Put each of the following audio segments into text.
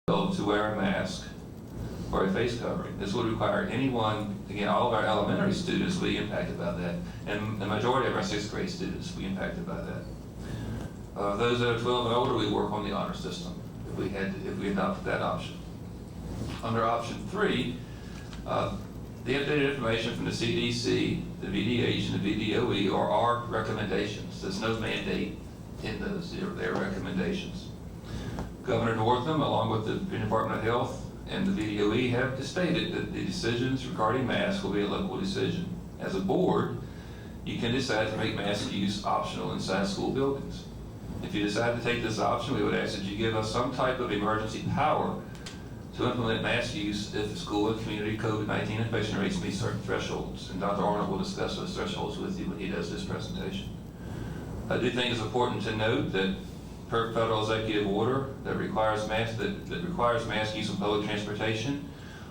to wear a mask or a face covering. This would require anyone, again, all of our elementary students will be impacted by that, and the majority of our 6th grade students will be impacted by that. Those that are 12 and older, we work on the honor system if we adopted that option. Under option 3, the updated information from the CDC, the VDH, and the VDOE are our recommendations. There's no mandate in those, they're recommendations. Governor Northam, along with the Department of Health and the VDOE, have stated that the decisions regarding masks will be a local decision. As a board, you can decide to make mask use optional inside school buildings. If you decide to take this option, we would ask that you give us some type of emergency power to implement mask use if the school and community COVID-19 infection rates meet certain thresholds. And Dr. Arnold will discuss those thresholds with you when he does this presentation. I do think it's important to note that per federal executive order that requires mask use in public transportation,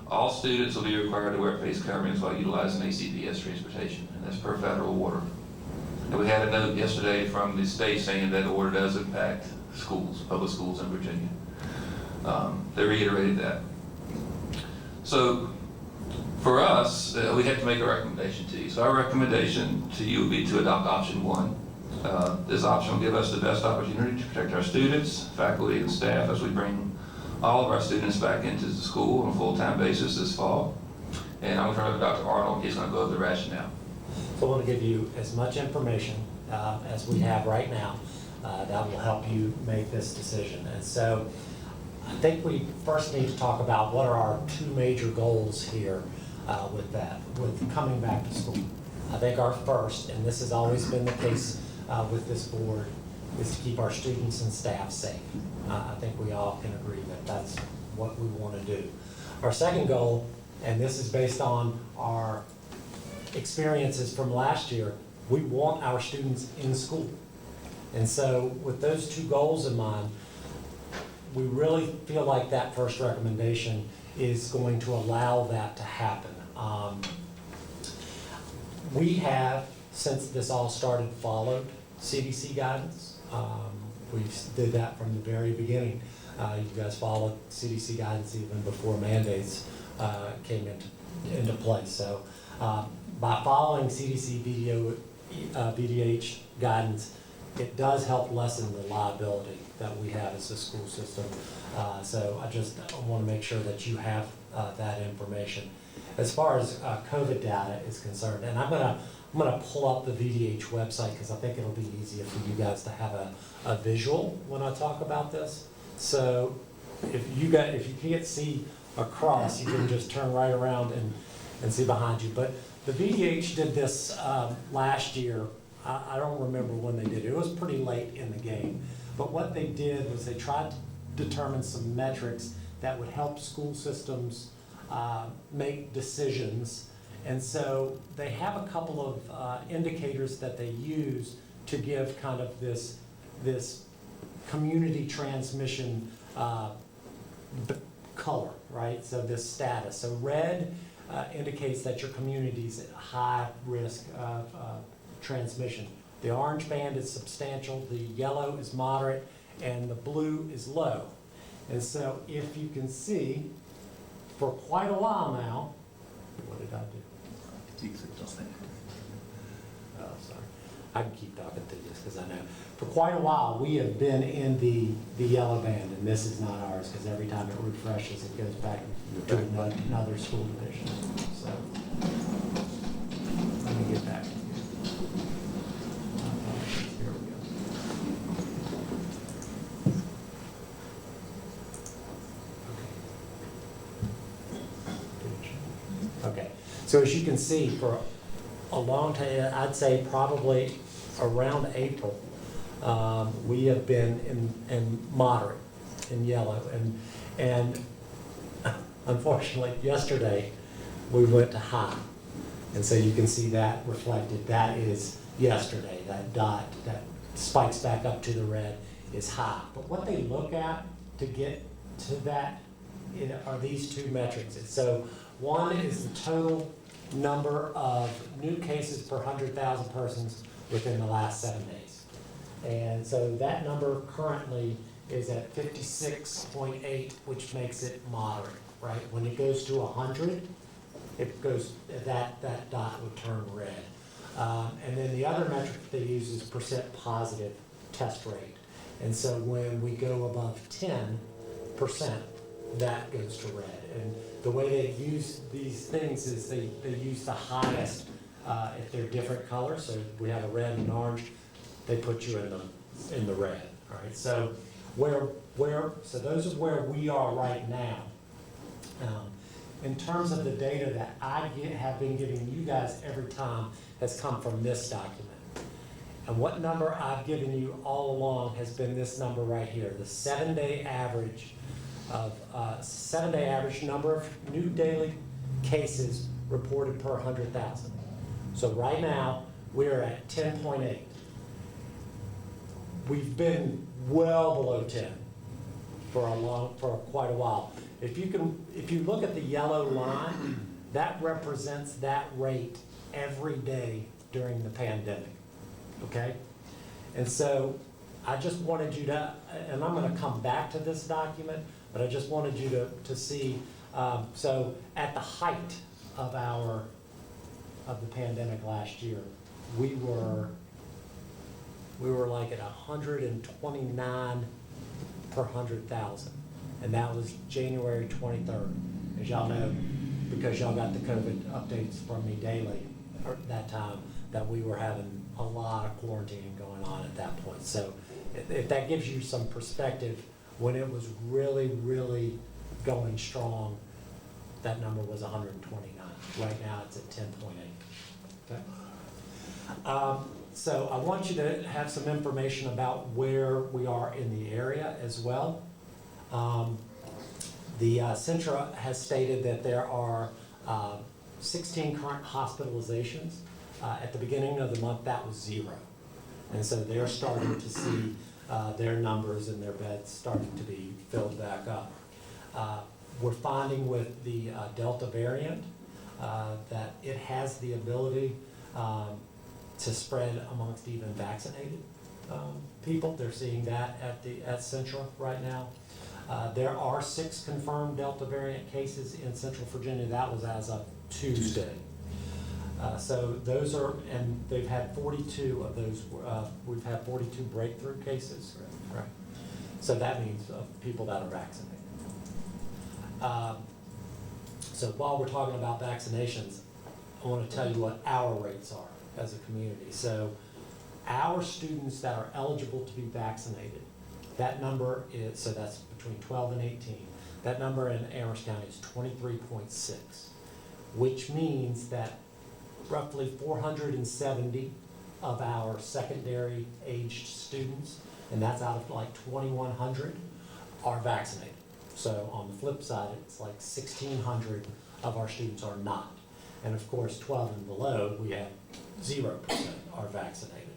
all students will be required to wear face coverings while utilizing ACPS transportation, and that's per federal order. And we had a note yesterday from the state saying that order does impact schools, public schools in Virginia. They reiterated that. So for us, we have to make a recommendation to you. So our recommendation to you would be to adopt option 1. This option will give us the best opportunity to protect our students, faculty, and staff as we bring all of our students back into the school on a full-time basis this fall. And I'm going to turn it over to Dr. Arnold. He's going to go over the rationale. So I want to give you as much information as we have right now that will help you make this decision. And so I think we first need to talk about what are our 2 major goals here with coming back to school. I think our first, and this has always been the case with this board, is to keep our students and staff safe. I think we all can agree that that's what we want to do. Our second goal, and this is based on our experiences from last year, we want our students in school. And so with those 2 goals in mind, we really feel like that first recommendation is going to allow that to happen. We have, since this all started, followed CDC guidance. We did that from the very beginning. You guys followed CDC guidance even before mandates came into place. So by following CDC VDH guidance, it does help lessen the liability that we have as a school system. So I want to make sure that you have that information. As far as COVID data is concerned, and I'm gonna pull up the VDH website because I think it'll be easier for you guys to have a visual when I talk about this. So if you can't see across, you can just turn right around and see behind you. But the VDH did this last year. I don't remember when they did it. It was pretty late in the game. But what they did was they tried to determine some metrics that would help school systems make decisions. And so they have a couple of indicators that they use to give kind of this community transmission color, right? So this status. So red indicates that your community's at high risk of transmission. The orange band is substantial, the yellow is moderate, and the blue is low. And so if you can see, for quite a while now, what did I do? Oh, sorry. I can keep talking through this because I know. For quite a while, we have been in the yellow band, and this is not ours because every time it refreshes, it goes back to another school division. So let me get back to you. Here we go. Okay. So as you can see, for a long time, I'd say probably around April, we have been in moderate, in yellow, and unfortunately yesterday we went to high, and so you can see that reflected. That is yesterday. That dot that spikes back up to the red is high. But what they look at to get to that are these 2 metrics. So one is the total number of new cases per 100,000 persons within the last 7 days. And so that number currently is at 56.8, which makes it moderate, right? When it goes to 100, it goes, that dot would turn red. And then the other metric they use is percent positive test rate. And so when we go above 10%, that goes to red. And the way they use these things is they use the highest, if they're different colors. So we have a red and orange, they put you in the red, all right? So so those are where we are right now. In terms of the data that I have been giving you guys every time has come from this document. And what number I've given you all along has been this number right here, the 7-day average number of new daily cases reported per 100,000. So right now, we're at 10.8. We've been well below 10 for quite a while. If you look at the yellow line, that represents that rate every day during the pandemic, okay? And so I just wanted you to, and I'm gonna come back to this document, but I just wanted you to see, so at the height of the pandemic last year, we were like at 129 per 100,000. And that was January 23rd. As y'all know, because y'all got the COVID updates from me daily at that time, that we were having a lot of quarantining going on at that point. So if that gives you some perspective, when it was really, really going strong, that number was 129. Right now it's at 10.8. Okay. So I want you to have some information about where we are in the area as well. The Centra has stated that there are 16 current hospitalizations. At the beginning of the month, that was 0. And so they're starting to see their numbers and their beds starting to be filled back up. We're finding with the Delta variant that it has the ability to spread amongst even vaccinated people. They're seeing that at Central right now. There are 6 confirmed Delta variant cases in Central Virginia. That was as of Tuesday. So those are, and they've had 42 of those, we've had 42 breakthrough cases. Right. So that means people that are vaccinated. So while we're talking about vaccinations, I want to tell you what our rates are as a community. So our students that are eligible to be vaccinated, that number is, so that's between 12 and 18, that number in Amherst County is 23.6, which means that roughly 470 of our secondary aged students, and that's out of like 2,100, are vaccinated. So on the flip side, it's like 1,600 of our students are not. And of course, 12 and below, we have 0% are vaccinated.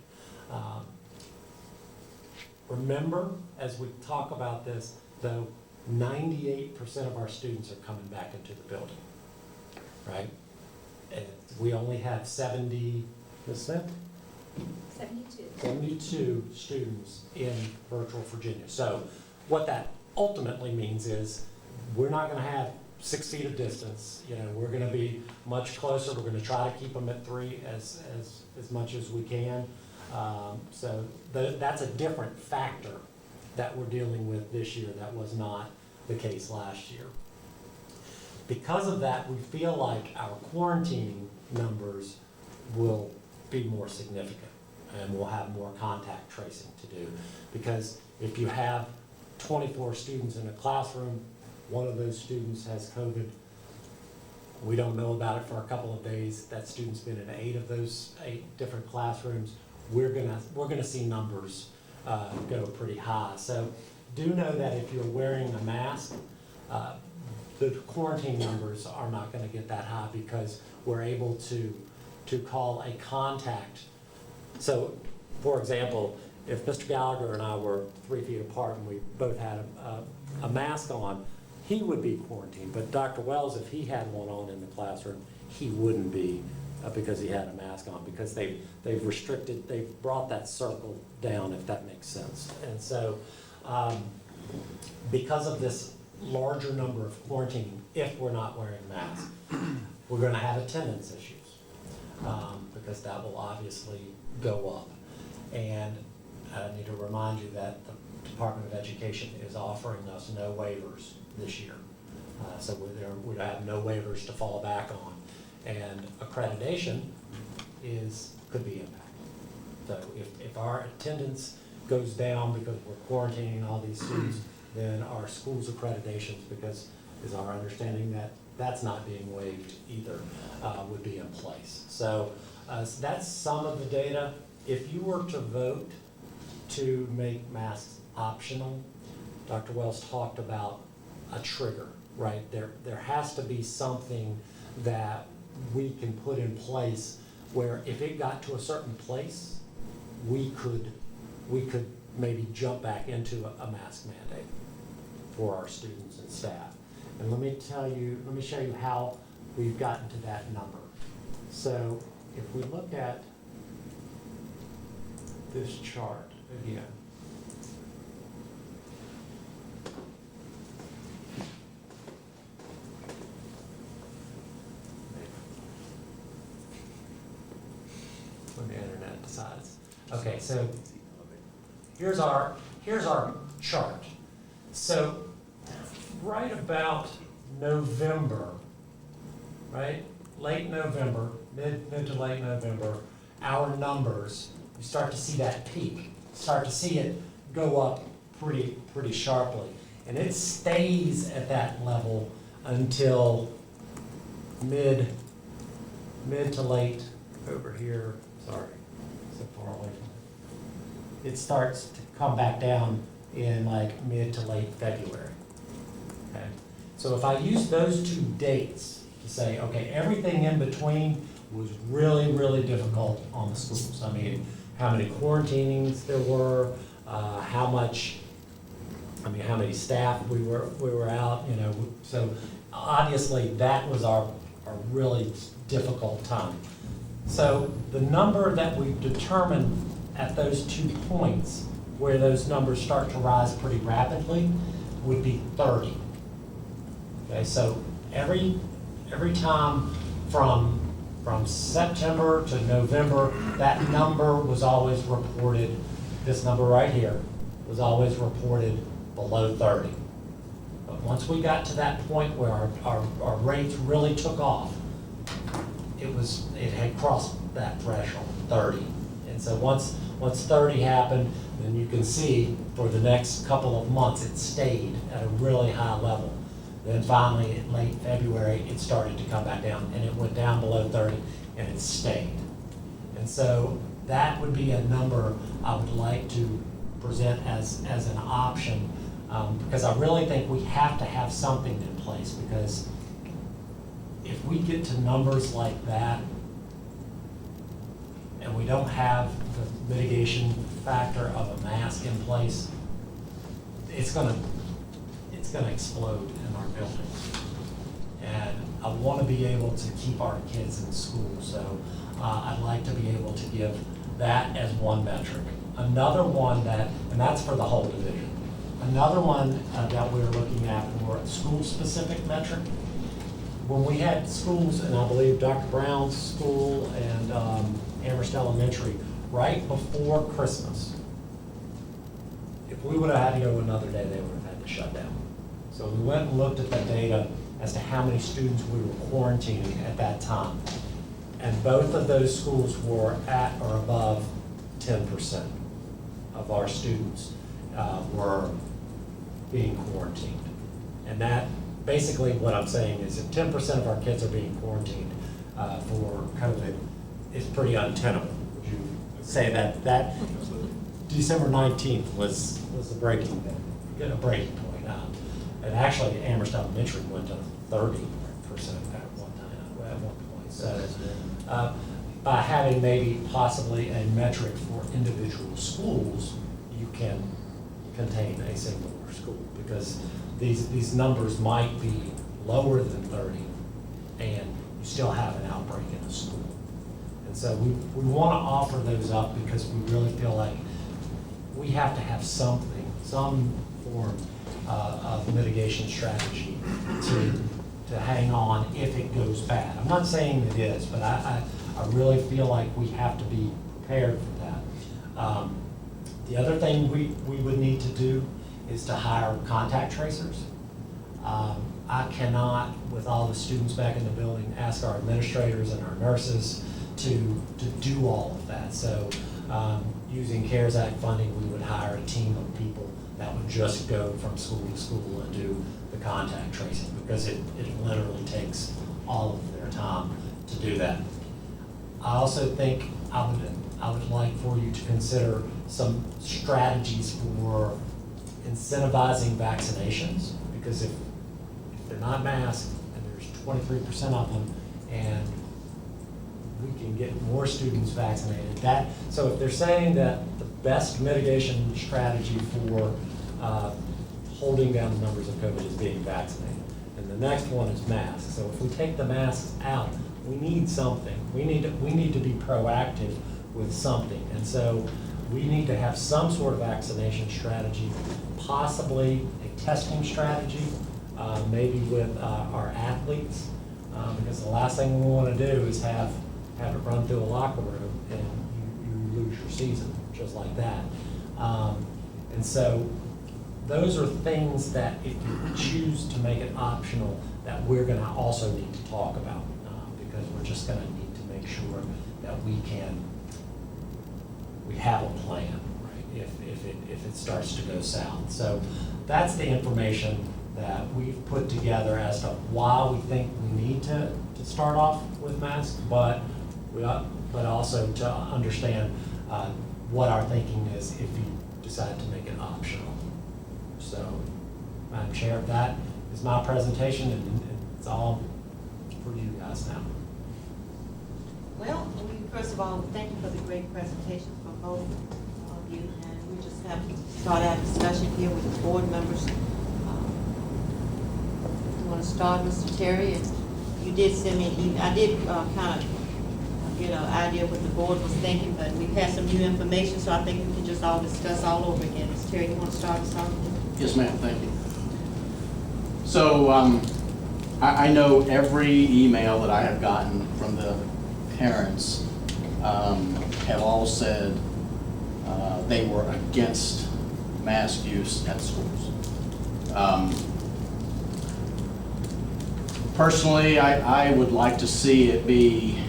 Remember, as we talk about this, though, 98% of our students are coming back into the building, right? And we only have 72 students in virtual Virginia. So what that ultimately means is we're not going to have 6 feet of distance. You know, we're going to be much closer. We're going to try to keep them at 3 as much as we can. So that's a different factor that we're dealing with this year that was not the case last year. Because of that, we feel like our quarantining numbers will be more significant and we'll have more contact tracing to do. Because if you have 24 students in a classroom, one of those students has COVID, we don't know about it for a couple of days, that student's been in 8 of those 8 different classrooms, we're gonna see numbers go pretty high. So do know that if you're wearing a mask, the quarantine numbers are not going to get that high because we're able to call a contact. So, for example, if Mr. Gallagher and I were 3 feet apart and we both had a mask on, he would be quarantined. But Dr. Wells, if he had one on in the classroom, he wouldn't be because he had a mask on, because they've brought that circle down, if that makes sense. And so because of this larger number of quarantining, if we're not wearing masks, we're gonna have attendance issues. Because that will obviously go up. And I need to remind you that the Department of Education is offering us no waivers this year. So we have no waivers to fall back on. And accreditation could be impacted. So if our attendance goes down because we're quarantining all these students, then our school's accreditations, because is our understanding that that's not being waived either, would be in place. So that's some of the data. If you were to vote to make masks optional, Dr. Wells talked about a trigger, right? There has to be something that we can put in place where if it got to a certain place, we could maybe jump back into a mask mandate for our students and staff. And let me show you how we've gotten to that number. So if we look at this chart again, when the internet decides. Okay, so here's our chart. So right about November, right? Late November, mid to late November, our numbers, you start to see that peak, start to see it go up pretty sharply. And it stays at that level until mid to late over here, sorry, so far away from it. It starts to come back down in like mid to late February. Okay. So if I use those two dates to say, okay, everything in between was really difficult on the schools. I mean, how many quarantinings there were, how many staff we were out, you know. So obviously that was our really difficult time. So the number that we've determined at those 2 points where those numbers start to rise pretty rapidly would be 30. Okay, so every time from September to November, that number was always reported, this number right here, was always reported below 30. But once we got to that point where our rates really took off, it had crossed that threshold, 30. And so once 30 happened, then you can see for the next couple of months it stayed at a really high level. Then finally, in late February, it started to come back down, and it went down below 30, and it stayed. And so that would be a number I would like to present as an option, because I really think we have to have something in place, because if we get to numbers like that, and we don't have the mitigation factor of a mask in place, it's gonna explode in our buildings. And I want to be able to keep our kids in school, so I'd like to be able to give that as one metric. Another one and that's for the whole division. Another one that we're looking at for a school-specific metric. When we had schools, and I believe Dr. Brown's school and Amherst Elementary, right before Christmas, if we would have had to go another day, they would have had to shut down. So we went and looked at the data as to how many students we were quarantining at that time. And both of those schools were at or above 10% of our students were being quarantined. And that, basically what I'm saying is if 10% of our kids are being quarantined for COVID, it's pretty untenable. Would you say that December 19th was the breaking point? And actually, Amherst Elementary went to 30% at one point. So by having maybe possibly a metric for individual schools, you can contain a single school, because these numbers might be lower than 30 and you still have an outbreak in a school. And so we want to offer those up because we really feel like we have to have something some form of mitigation strategy to hang on if it goes bad. I'm not saying it is, but I really feel like we have to be prepared for that. The other thing we would need to do is to hire contact tracers. I cannot, with all the students back in the building, ask our administrators and our nurses to do all of that. So using CARES Act funding, we would hire a team of people that would just go from school to school and do the contact tracing, because it literally takes all of their time to do that. I also think I would like for you to consider some strategies for incentivizing vaccinations, because if they're not masked and there's 23% of them, and we can get more students vaccinated. So if they're saying that the best mitigation strategy for holding down the numbers of COVID is being vaccinated, and the next one is masks. So if we take the masks out, we need something. We need to be proactive with something, and so we need to have some sort of vaccination strategy, possibly a testing strategy, maybe with our athletes, because the last thing we want to do is have it run through a locker room and you lose your season just like that. And so those are things that if you choose to make it optional, that we're going to also need to talk about, because we're just going to need to make sure that we have a plan, right, if it starts to go south. So that's the information that we've put together as to why we think we need to start off with masks, but also to understand what our thinking is if you decide to make it optional. So, Madam Chair, that is my presentation, and it's all for you guys now. Well, first of all, thank you for the great presentation from both of you, and we just have to start our discussion here with the board members. You want to start, Mr. Terry? And you did send me an email. I did kind of get an idea what the board was thinking, but we've had some new information, so I think we can just all discuss all over again. Mr. Terry, you want to start us off? Yes, ma'am. Thank you. So I know every email that I have gotten from the parents have all said they were against mask use at schools. Personally, I would like to see it be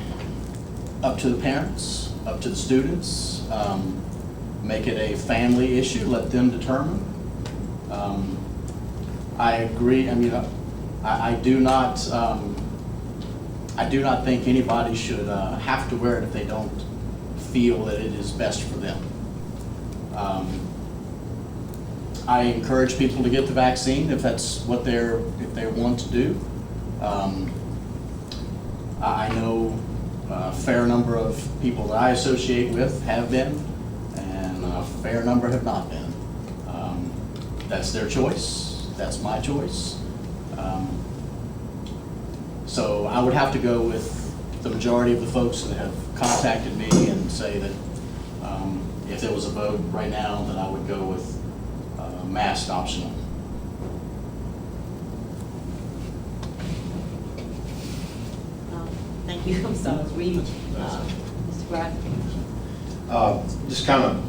up to the parents, up to the students, make it a family issue, let them determine. I agree. I mean, I do not think anybody should have to wear it if they don't feel that it is best for them. I encourage people to get the vaccine if that's what if they want to do. I know a fair number of people that I associate with have been, and a fair number have not been. That's their choice. That's my choice. So I would have to go with the majority of the folks that have contacted me and say that if there was a vote right now, that I would go with mask optional. Thank you. I'm sorry, I was reading. Mr. Bradford. Just kind of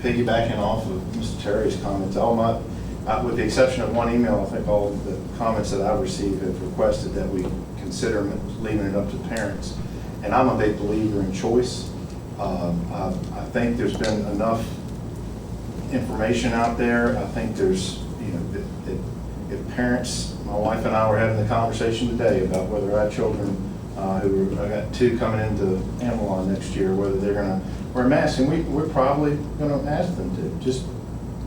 piggybacking off of Mr. Terry's comments, with the exception of one email, I think all of the comments that I've received have requested that we consider leaving it up to parents. And I'm a big believer in choice. I think there's been enough information out there. I think there's, if parents, my wife and I were having the conversation today about whether our children I got 2 coming into Avalon next year, whether they're going to wear masks, and we're probably going to ask them to, just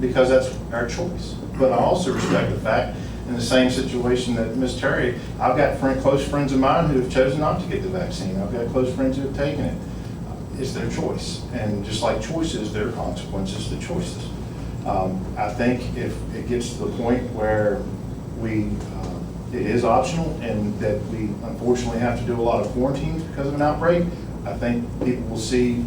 because that's our choice. But I also respect the fact, in the same situation that Ms. Terry, I've got close friends of mine who have chosen not to get the vaccine. I've got close friends who have taken it. It's their choice, and just like choices, there are consequences to choices. I think if it gets to the point where it is optional and that we unfortunately have to do a lot of quarantines because of an outbreak, I think people will see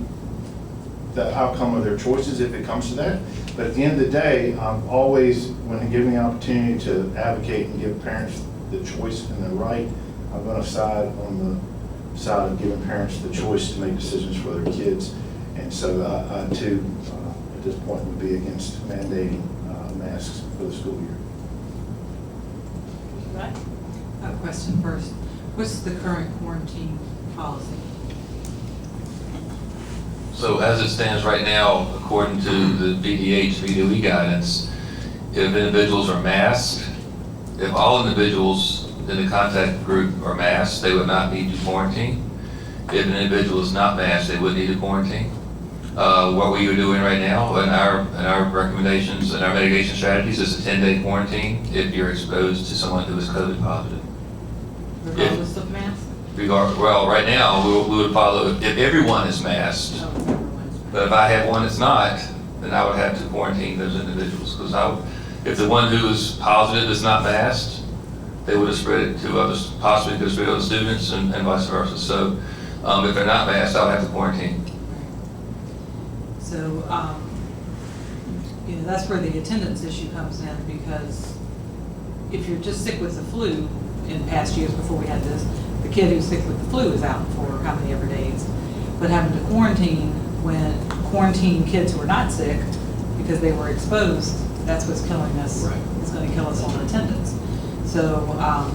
the outcome of their choices if it comes to that. But at the end of the day, I'm always, when given the opportunity to advocate and give parents the choice and the right, I'm going to side on the side of giving parents the choice to make decisions for their kids. And so I too, at this point, would be against mandating masks for the school year. Right? I have a question first. What's the current quarantine policy? So as it stands right now, according to the VDOE guidance, if individuals are masked, if all individuals in the contact group are masked, they would not need to quarantine. If an individual is not masked, they would need to quarantine. What we are doing right now in our recommendations and our mitigation strategies is a 10-day quarantine if you're exposed to someone who is COVID positive. Regardless of mask? Well, right now, we would follow, if everyone is masked, Oh, everyone's masked. but if I have one that's not, then I would have to quarantine those individuals. Because if the one who is positive is not masked, they would have spread it to others, possibly could have spread it to students and vice versa. So if they're not masked, I would have to quarantine. So, that's where the attendance issue comes in, because if you're just sick with the flu, in past years before we had this, the kid who's sick with the flu is out for how many ever days. But having to quarantine kids who are not sick because they were exposed, that's what's killing us. Right. It's going to kill us on attendance. So, I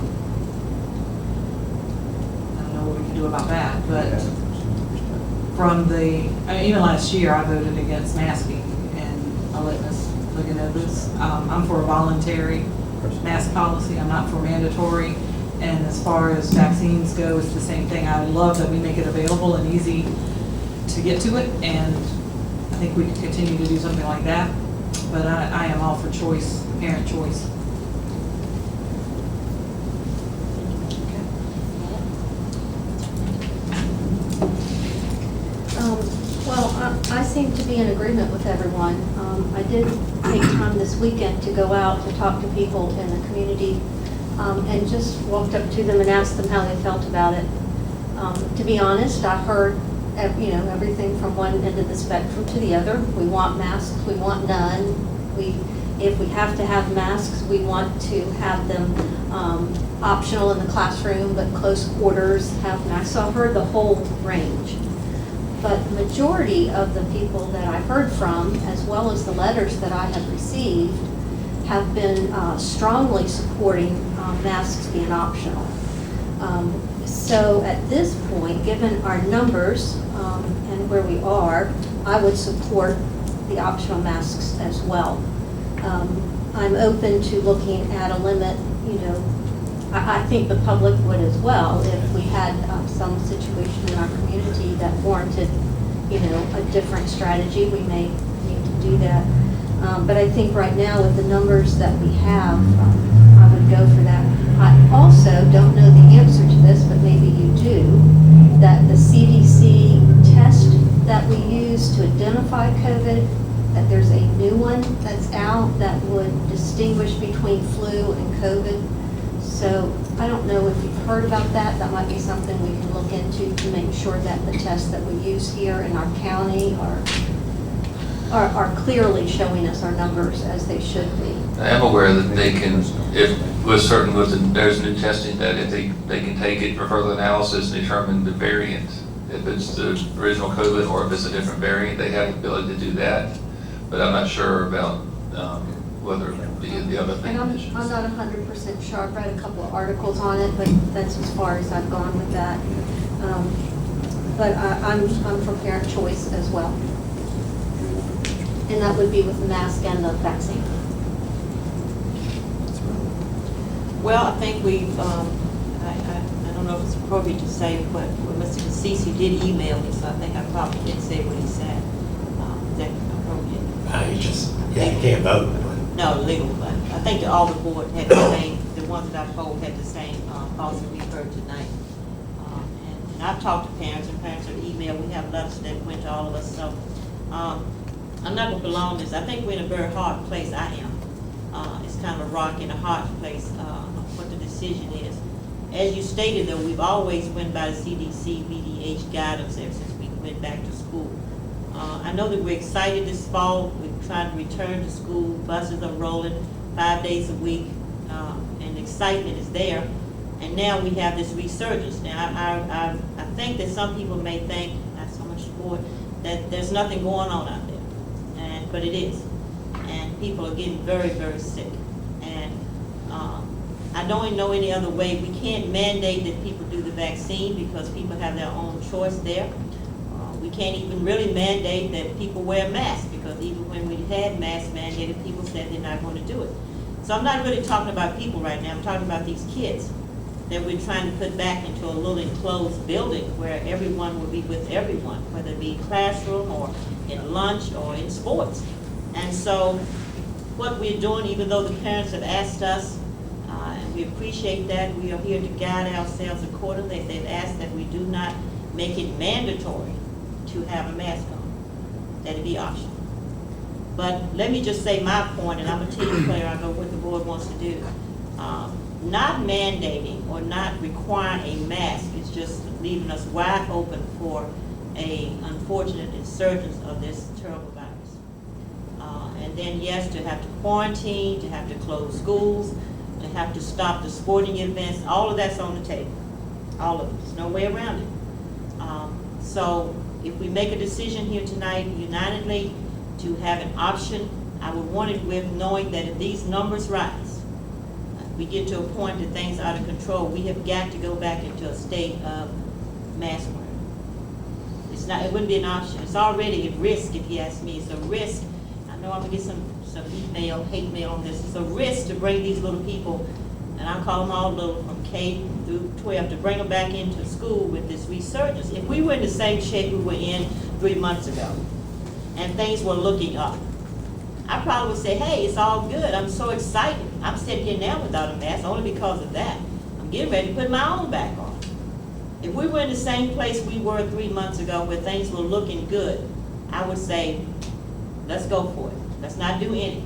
don't know what we can do about that, but even last year, I voted against masking, and I'll let Ms. look into this. I'm for a voluntary mask policy. I'm not for mandatory. And as far as vaccines go, it's the same thing. I would love that we make it available and easy to get to it, and I think we can continue to do something like that. But I am all for choice, parent choice. Well, I seem to be in agreement with everyone. I did take time this weekend to go out to talk to people in the community and just walked up to them and asked them how they felt about it. To be honest, I heard everything from one end of the spectrum to the other. We want masks, we want none. If we have to have masks, we want to have them optional in the classroom, but close quarters have masks. So I heard the whole range. But the majority of the people that I heard from, as well as the letters that I have received, have been strongly supporting masks being optional. So at this point, given our numbers and where we are, I would support the optional masks as well. I'm open to looking at a limit, I think the public would as well if we had some situation in our community that warranted, a different strategy. We may need to do that. But I think right now with the numbers that we have, I would go for that. I also don't know the answer to this, but maybe you do, that the CDC test that we use to identify COVID, that there's a new one that's out that would distinguish between flu and COVID. So I don't know if you've heard about that. That might be something we can look into to make sure that the tests that we use here in our county are clearly showing us our numbers as they should be. I am aware that they can, there's new testing that if they can take it for further analysis and determine the variant, if it's the original COVID or if it's a different variant, they have the ability to do that. But I'm not sure about whether the other thing. And I'm not 100% sure. I've read a couple of articles on it, but that's as far as I've gone with that. But I'm for parent choice as well. And that would be with the mask and the vaccine. Well, I think I don't know if it's appropriate to say, but Mr. Cassisi did email me, so I think I probably did say what he said. Is that appropriate? You can't vote. No, legal, but I think that all the board had the same, the ones that I polled had the same thoughts that we heard tonight. And I've talked to parents, and parents have emailed, we have letters that went to all of us, so I'm not gonna belong this. I think we're in a very hard place. I am. It's kind of a rock in a hard place, what the decision is. As you stated though, we've always went by the CDC, VDH guidance ever since we went back to school. I know that we're excited this fall. We're trying to return to school. Buses are rolling 5 days a week, and excitement is there. And now we have this resurgence. Now, I think that some people may think, not so much the board, that there's nothing going on out there, but it is. And people are getting very, very sick. And I don't know any other way. We can't mandate that people do the vaccine because people have their own choice there. We can't even really mandate that people wear masks because even when we had masks mandated, people said they're not going to do it. So I'm not really talking about people right now. I'm talking about these kids that we're trying to put back into a little enclosed building where everyone will be with everyone, whether it be classroom or in lunch or in sports. And so what we're doing, even though the parents have asked us, and we appreciate that, we are here to guide ourselves accordingly. They've asked that we do not make it mandatory to have a mask on, that it be optional. But let me just say my point, and I'm a team player, I know what the board wants to do. Not mandating or not requiring a mask is just leaving us wide open for a unfortunate insurgence of this terrible virus. And then yes, to have to quarantine, to have to close schools, to have to stop the sporting events, all of that's on the table. All of it, there's no way around it. So if we make a decision here tonight unitedly to have an option, I would want it with knowing that if these numbers rise, we get to a point that things are out of control, we have got to go back into a state of mask wearing. It's not, it wouldn't be an option. It's already a risk, if you ask me. It's a risk. I know I'm gonna get some email, hate mail on this. It's a risk to bring these little people, and I call them all little, from K through 12, to bring them back into school with this resurgence. If we were in the same shape we were in 3 months ago, and things were looking up, I probably would say, hey, it's all good. I'm so excited. I'm sitting here now without a mask only because of that. I'm getting ready to put my own back on. If we were in the same place we were 3 months ago where things were looking good, I would say, let's go for it. Let's not do any.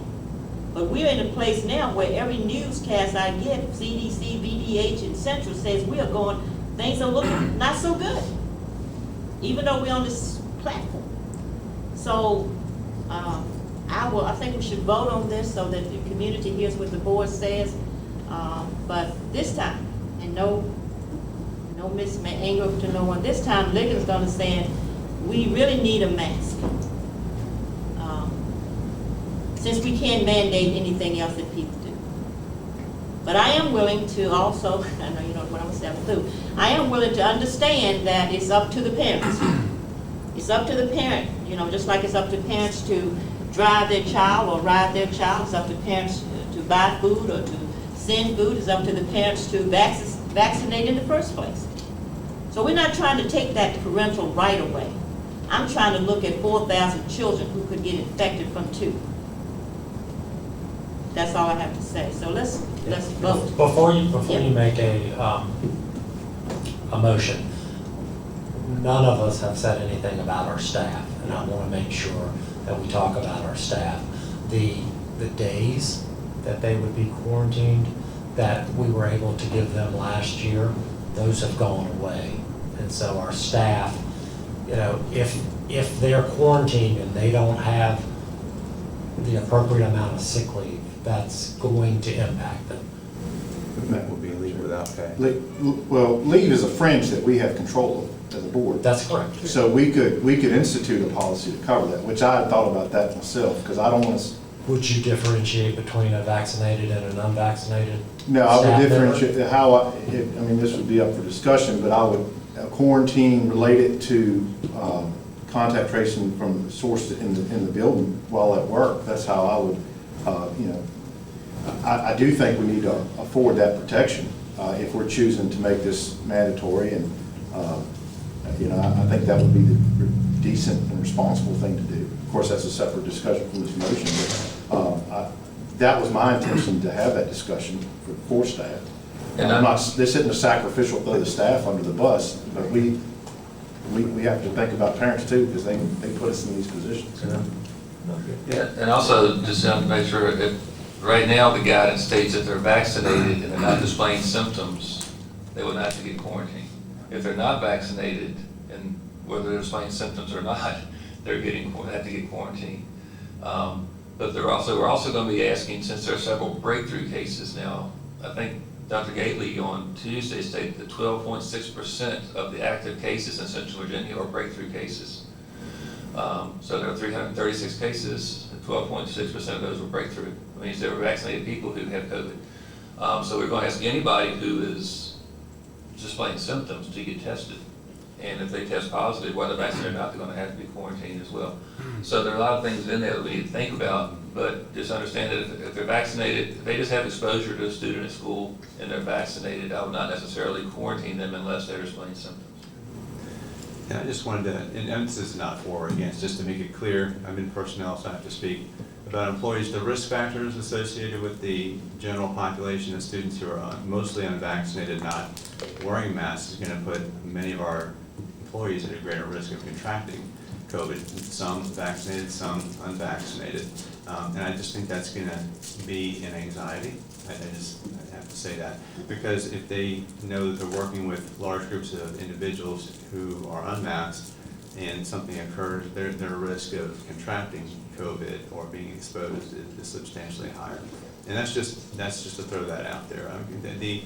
But we're in a place now where every newscast I get, CDC, VDH, and Central says we are going, things are looking not so good, even though we're on this platform. So I think we should vote on this so that the community hears what the board says. But this time, and no anger to no one, this time Ligon's gonna say, we really need a mask. Since we can't mandate anything else that people do. But I am willing to also, I know you know what I'm gonna say through, I am willing to understand that it's up to the parents. It's up to the parent, you know, just like it's up to parents to drive their child or ride their child. It's up to parents to buy food or to send food. It's up to the parents to vaccinate in the first place. So we're not trying to take that parental right away. I'm trying to look at 4,000 children who could get infected from 2. That's all I have to say. So let's vote. Before you make a motion, none of us have said anything about our staff, and I want to make sure that we talk about our staff. The days that they would be quarantined that we were able to give them last year, those have gone away. And so our staff, you know, if they're quarantined and they don't have the appropriate amount of sick leave, that's going to impact them. That would be leave without pay. Well, leave is a fringe that we have control of as a board. That's correct. So we could institute a policy to cover that, which I had thought about that myself, because I don't want to. Would you differentiate between a vaccinated and an unvaccinated? No, I staff would member? differentiate how I mean, this would be up for discussion, but I would quarantine related to contact tracing from the source in the building while at work. That's how I would, you know, I do think we need to afford that protection if we're choosing to make this mandatory, and you know, I think that would be the decent and responsible thing to do. Of course, that's a separate discussion from this motion, but that was my intention, to have that discussion for staff. And I'm not, this isn't a sacrificial throw the staff under the bus, but we have to think about parents too, because they put us in these positions. Yeah, and also just to make sure, if right now the guidance states that they're vaccinated and they're not displaying symptoms, they would not have to get quarantined. If they're not vaccinated, and whether they're displaying symptoms or not, they're have to get quarantined. But we're also going to be asking, since there are several breakthrough cases now, I think Dr. Gately on Tuesday stated that 12.6% of the active cases in Central Virginia are breakthrough cases. So there are 336 cases, and 12.6% of those were breakthrough. That means they were vaccinated people who had COVID. So we're going to ask anybody who is displaying symptoms to get tested. And if they test positive, whether vaccinated or not, they're going to have to be quarantined as well. So there are a lot of things in there that we need to think about, but just understand that if they're vaccinated, if they just have exposure to a student at school and they're vaccinated, I would not necessarily quarantine them unless they're displaying symptoms. And I just wanted to, and this is not for or against, just to make it clear, I'm in personnel, so I have to speak about employees. The risk factors associated with the general population of students who are mostly unvaccinated, not wearing masks, is going to put many of our employees at a greater risk of contracting COVID. Some vaccinated, some unvaccinated. And I just think that's going to be an anxiety. I have to say that, because if they know that they're working with large groups of individuals who are unmasked and something occurs, their risk of contracting COVID or being exposed is substantially higher. And that's just to throw that out there. I mean, the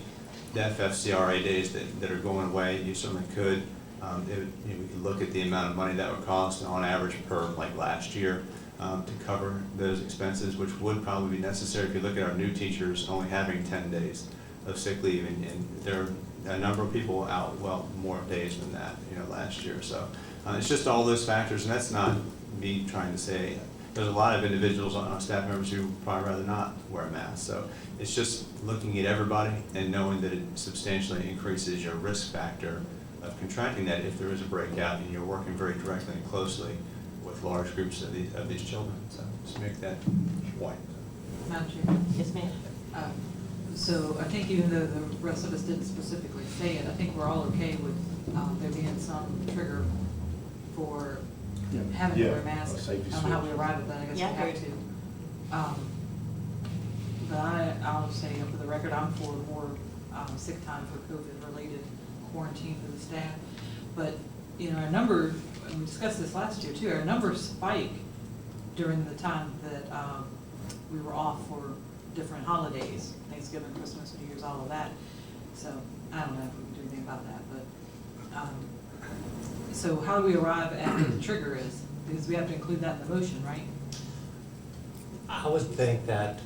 FFCRA days that are going away, you certainly could. We could look at the amount of money that would cost on average per, like last year, to cover those expenses, which would probably be necessary if you look at our new teachers only having 10 days of sick leave, and there are a number of people out, well, more days than that, last year. So it's just all those factors, and that's not me trying to say, there's a lot of individuals on our staff members who would probably rather not wear a mask. So it's just looking at everybody and knowing that it substantially increases your risk factor of contracting that if there is a breakout and you're working very directly and closely with large groups of these children. So just make that point. Madam Chair. Yes, ma'am. So I think even though the rest of us didn't specifically say it, I think we're all okay with there being some trigger for having to wear masks. I don't know how we arrived at that, I guess we have to. But I'll say, for the record, I'm for more sick time for COVID-related quarantine for the staff. But, our number, and we discussed this last year too, our numbers spike during the time that we were off for different holidays, Thanksgiving, Christmas, New Year's, all of that. So I don't know if we can do anything about that, but so how do we arrive at what the trigger is? Because we have to include that in the motion, right? I would think that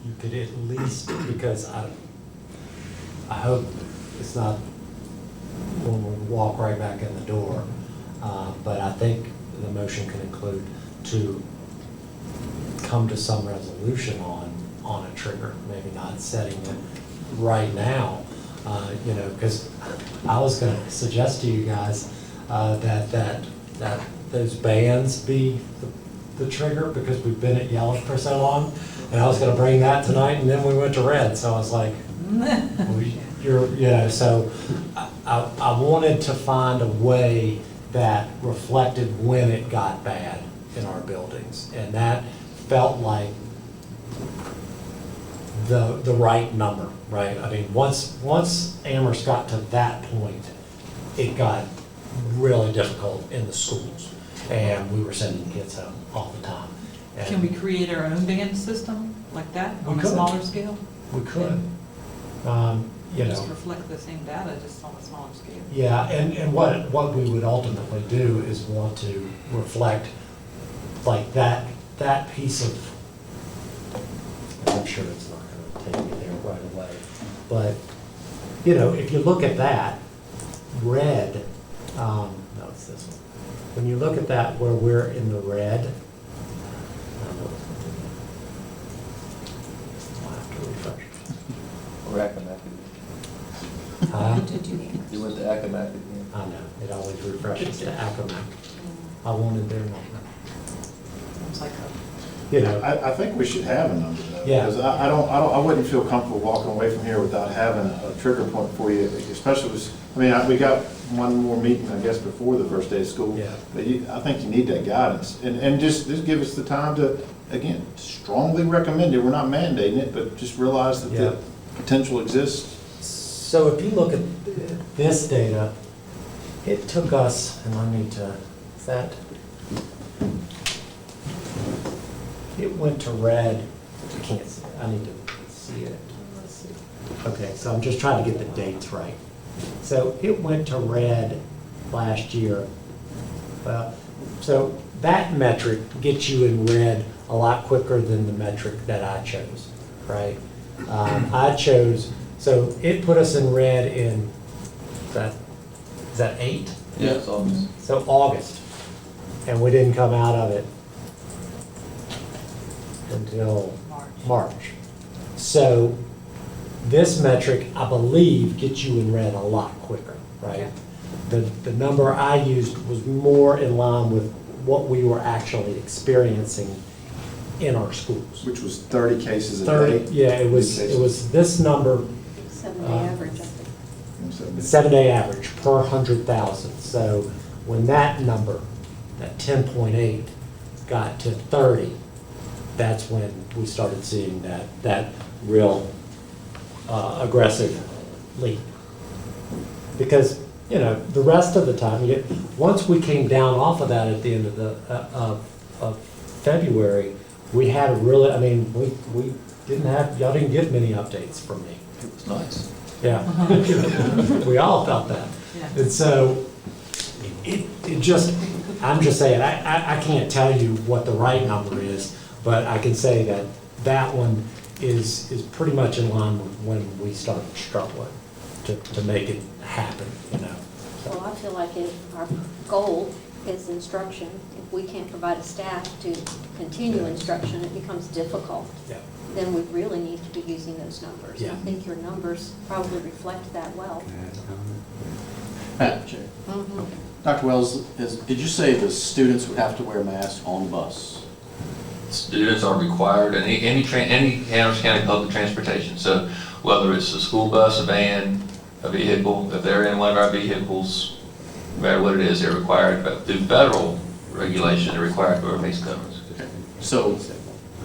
you could at least, because I hope it's not when we walk right back in the door, but I think the motion can include to come to some resolution on a trigger, maybe not setting it right now, because I was going to suggest to you guys that those bands be the trigger, because we've been at yellow for so long, and I was going to bring that tonight, and then we went to red, so I was like, so I wanted to find a way that reflected when it got bad in our buildings, and that felt like the right number, right? I mean, once Amherst got to that point, it got really difficult in the schools, and we were sending kids home all the time. And Can we create our own band system like that We on a could. smaller scale? We could, Just reflect the same data, just on a smaller scale. Yeah, and what we would ultimately do is want to reflect like that piece of, I'm sure it's not gonna take me there right away, but, if you look at that, red, no, it's this one. When you look at that where we're in the red, I don't know what's gonna do. I'll have to refresh. Or Academic. You went to Academic again. I know, it always refreshes to Acromac. I wanted their number. It's like I think we should have a number though. Yeah. Because I wouldn't feel comfortable walking away from here without having a trigger point for you, especially we got one more meeting, I guess, before the first day of school. Yeah. But I think you need that guidance, and just give us the time to, again, strongly recommend it. We're not mandating it, but just realize that Yeah. the potential exists. So if you look at this data, it took us, and I need to, is that It went to red, I can't see, I need to see it. Let's see. Okay, so I'm just trying to get the dates right. So it went to red last year. Well, so that metric gets you in red a lot quicker than the metric that I chose, right? I chose, so it put us in red in, is that 8? Yeah, it's almost. So August, and we didn't come out of it until March. So this metric, I believe, gets you in red a lot quicker, right? The number I used was more in line with what we were actually experiencing in our schools. Which was 30 cases a 30, day? yeah, it was this number, 7-day average, I think. 7-day average per 100,000. So when that number, that 10.8, got to 30, that's when we started seeing that real aggressive leap. Because, you know, the rest of the time, once we came down off of that at the end of of February, we had a really, I mean, we didn't have, y'all didn't get many updates from me. It was nice. Yeah. We all felt that. Yeah. And so it just, I'm just saying, I can't tell you what the right number is, but I can say that that one is pretty much in line with when we started struggling to make it happen, you know. Well, I feel like if our goal is instruction, if we can't provide a staff to continue instruction, it becomes difficult. Yeah. Then we really need to be using those numbers. Yeah. I think your numbers probably reflect that well. Can I add a comment? Madam Chair. Mhm. Dr. Wells, did you say the students would have to wear masks on the bus? Students are required, any Hanover County public transportation, so whether it's a school bus, a van, a vehicle, if they're in one of our vehicles, no matter what it is, they're required, but through federal regulation, they're required to wear face coverings. So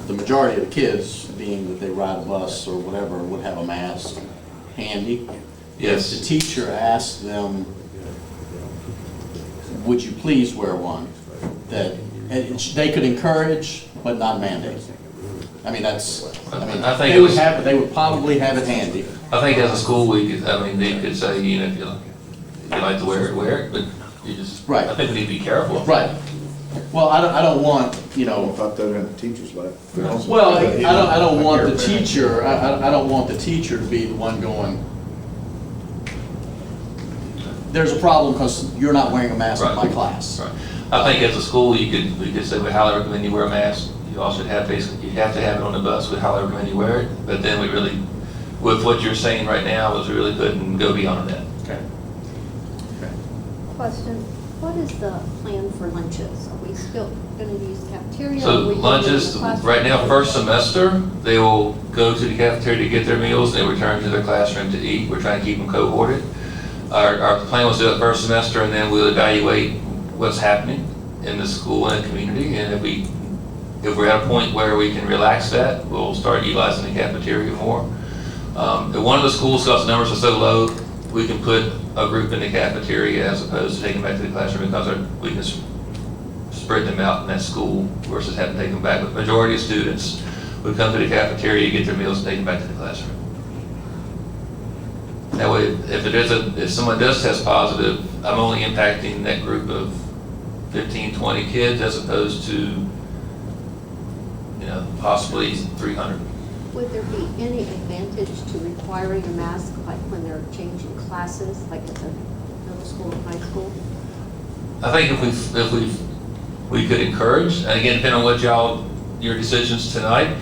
the majority of the kids, being that they ride a bus or whatever, would have a mask handy. Yes. If the teacher asked them, would you please wear one? That they could encourage, but not mandate. I mean, I think they would probably have it handy. I think as a school, they could say, you know, if you like to wear it, but you just, Right. I think we need to be careful. Right. Well, I don't want, you know, I thought they were in the teacher's life. well, I don't want the teacher, I don't want the teacher to be the one going, there's a problem because you're not wearing a mask in my class. Right. I think as a school, we could say we highly recommend you wear a mask. You also have you have to have it on the bus. We highly recommend you wear it. But then we really, with what you're saying right now, was we really couldn't go beyond that. Okay. Question, what is the plan for lunches? Are we still going to use cafeteria? So Are we gonna do it in lunches, the classroom? right now, first semester, they will go to the cafeteria to get their meals, and they return to their classroom to eat. We're trying to keep them cohorted. Our plan was to do it first semester, and then we'll evaluate what's happening in the school and the community, and if we're at a point where we can relax that, we'll start utilizing the cafeteria more. If one of the schools, because the numbers are so low, we can put a group in the cafeteria as opposed to taking them back to the classroom, because we can spread them out in that school versus having to take them back. But the majority of students would come to the cafeteria, get their meals, and take them back to the classroom. That way, if someone does test positive, I'm only impacting that group of 15, 20 kids as opposed to, possibly 300. Would there be any advantage to requiring a mask, like when they're changing classes, like at the middle school and high school? I think if we could encourage, and again, depending on what your decisions tonight,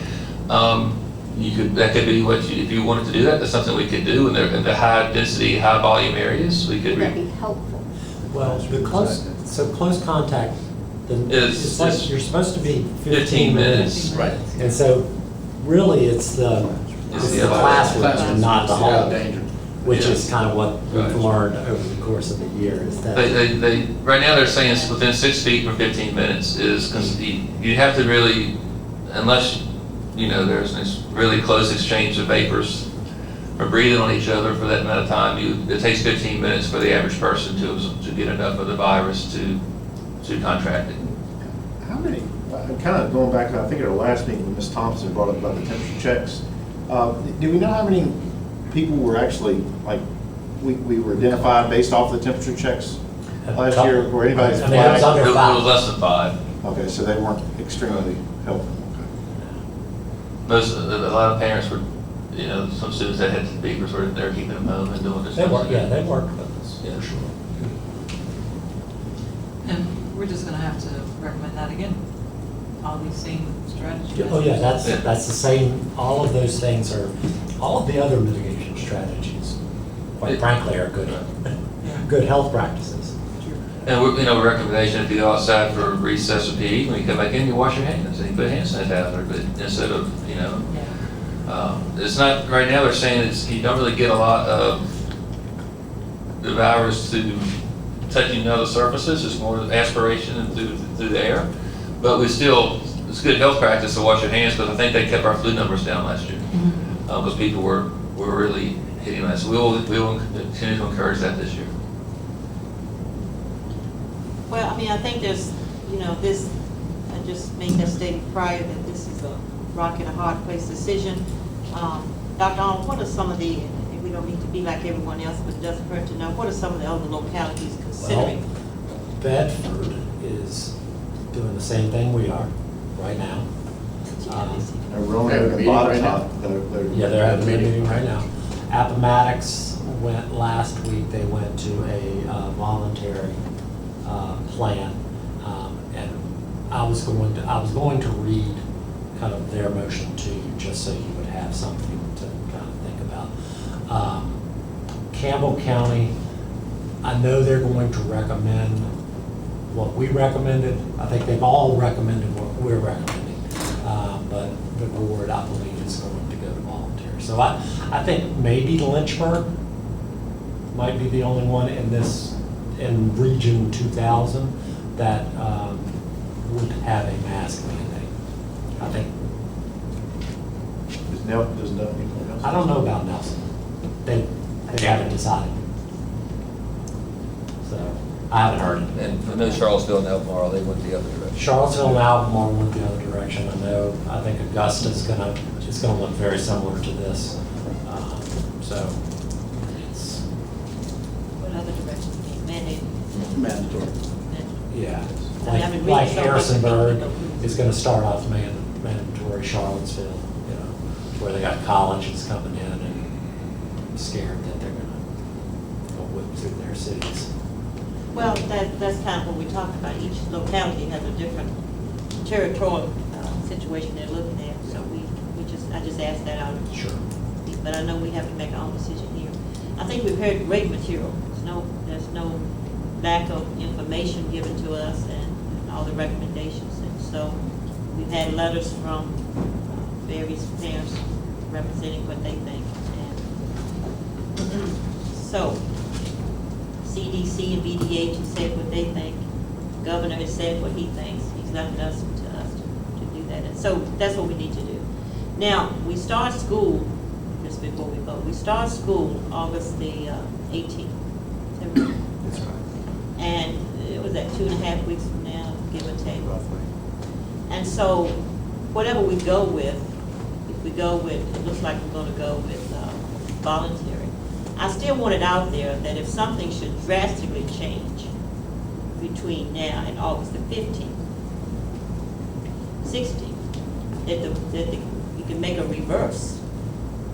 that could be if you wanted to do that, that's something we could do in the high density, high volume areas. We could. Would that be helpful? Well, close contact, it's like you're supposed to be 15 minutes. Right. And so really it's the classroom and not the home, which is kind of what we've learned over the course of the year is that. They right now they're saying it's within 6 feet for 15 minutes is because you have to really, unless there's this really close exchange of vapors or breathing on each other for that amount of time, it takes 15 minutes for the average person to get enough of the virus to contract it. many, kind of going back, I think at our last meeting, when Ms. Thompson brought up about the temperature checks, do we know how many people were actually, like, we were identified based off the temperature checks last year, or anybody's I mean, it was flagged? under It five. was less than 5. Okay, so they weren't extremely helpful. A lot of parents were, you know, some students that had beepers were, they're keeping them home and doing this. They work, yeah, they work with us, Yeah. for sure. And we're just gonna have to recommend that again, all these same strategies. Oh, yeah, Yeah. that's the same, all of those things are, all of the other mitigation strategies, quite frankly, are good, good health practices. And we, you know, recommendation, if you go outside for recess or PE, when you come back in, you wash your hands, and you put hand sanitizer, but instead of, you know, it's not, right now they're saying it's, you don't really get a lot of the virus to touching other surfaces, it's more aspiration and through the air. But we still, it's good health practice to wash your hands, because I think they kept our flu numbers down last year. Because people were really hitting that. So we will continue to encourage that this year. Well, I mean, I think there's, you know, this, I just made that statement prior that this is a rock and a hard place decision. Dr. Arnold, what are some of the, and we don't need to be like everyone else, but it doesn't hurt to know, what are some of the other localities considering? Bedford is doing the same thing we are right now. And we're only having a lot of time. Yeah, they're having a meeting right now. Appomattox went last week, they went to a voluntary plan. And I was going to read kind of their motion to you, just so you would have something to kind of think about. Campbell County, I know they're going to recommend what we recommended. I think they've all recommended what we're recommending. But the board, I believe, is going to go to voluntary. So I think maybe Lynchburg might be the only one in Region 2000 that would have a mask mandate. I think. Does Nelson need one? I don't know about Nelson. They haven't decided. So I haven't heard it. And I know Charlottesville and Elmore, they went the other direction. Charlottesville and Albemarle went the other direction. I think Augusta's gonna look very similar to this. So it's, What other directions being mandated? Mandatory. yeah. I mean, I mean, Like really, so Harrisonburg what- is gonna start off mandatory, Charlottesville, you know, where they got colleges coming in and scared that they're gonna go whip through their cities. Well, that's kind of what we talked about. Each locality has a different territorial situation they're looking at. So I just asked that out. Sure. But I know we have to make our own decision here. I think we've heard great material. There's no lack of information given to us and all the recommendations. And so we've had letters from various parents representing what they think. And so CDC and VDH have said what they think. The governor has said what he thinks. He's left us to do that. And so that's what we need to do. Now, we start school, just before we vote, we start school August the 18th. That's right. And it was at 2.5 weeks from now, give or take. Roughly. And so whatever we go with, if we go with, it looks like we're gonna go with voluntary. I still want it out there that if something should drastically change between now and August the 15th, 16th, that you can make a reverse.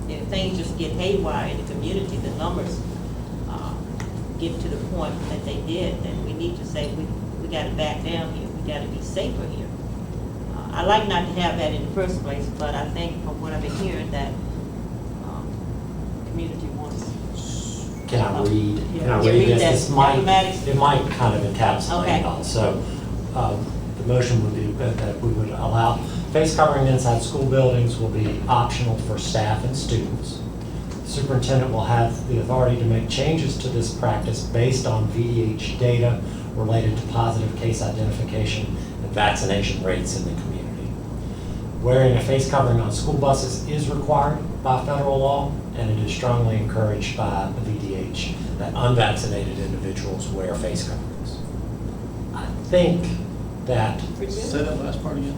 If things just get haywire in the community, the numbers get to the point that they did, then we need to say we got to back down here. We got to be safer here. I like not to have that in the first place, but I think from what I've been hearing that the community wants. Can I read? Yeah. Can I Yeah, read read this? that. This might, Mathematics. it might kind of encapsulate Okay. it all. So, the motion would be that we would allow, face covering inside school buildings will be optional for staff and students. Superintendent will have the authority to make changes to this practice based on VDH data related to positive case identification and vaccination rates in the community. Wearing a face covering on school buses is required by federal law, and it is strongly encouraged by the VDH that unvaccinated individuals wear face coverings. I think that Say that last part again.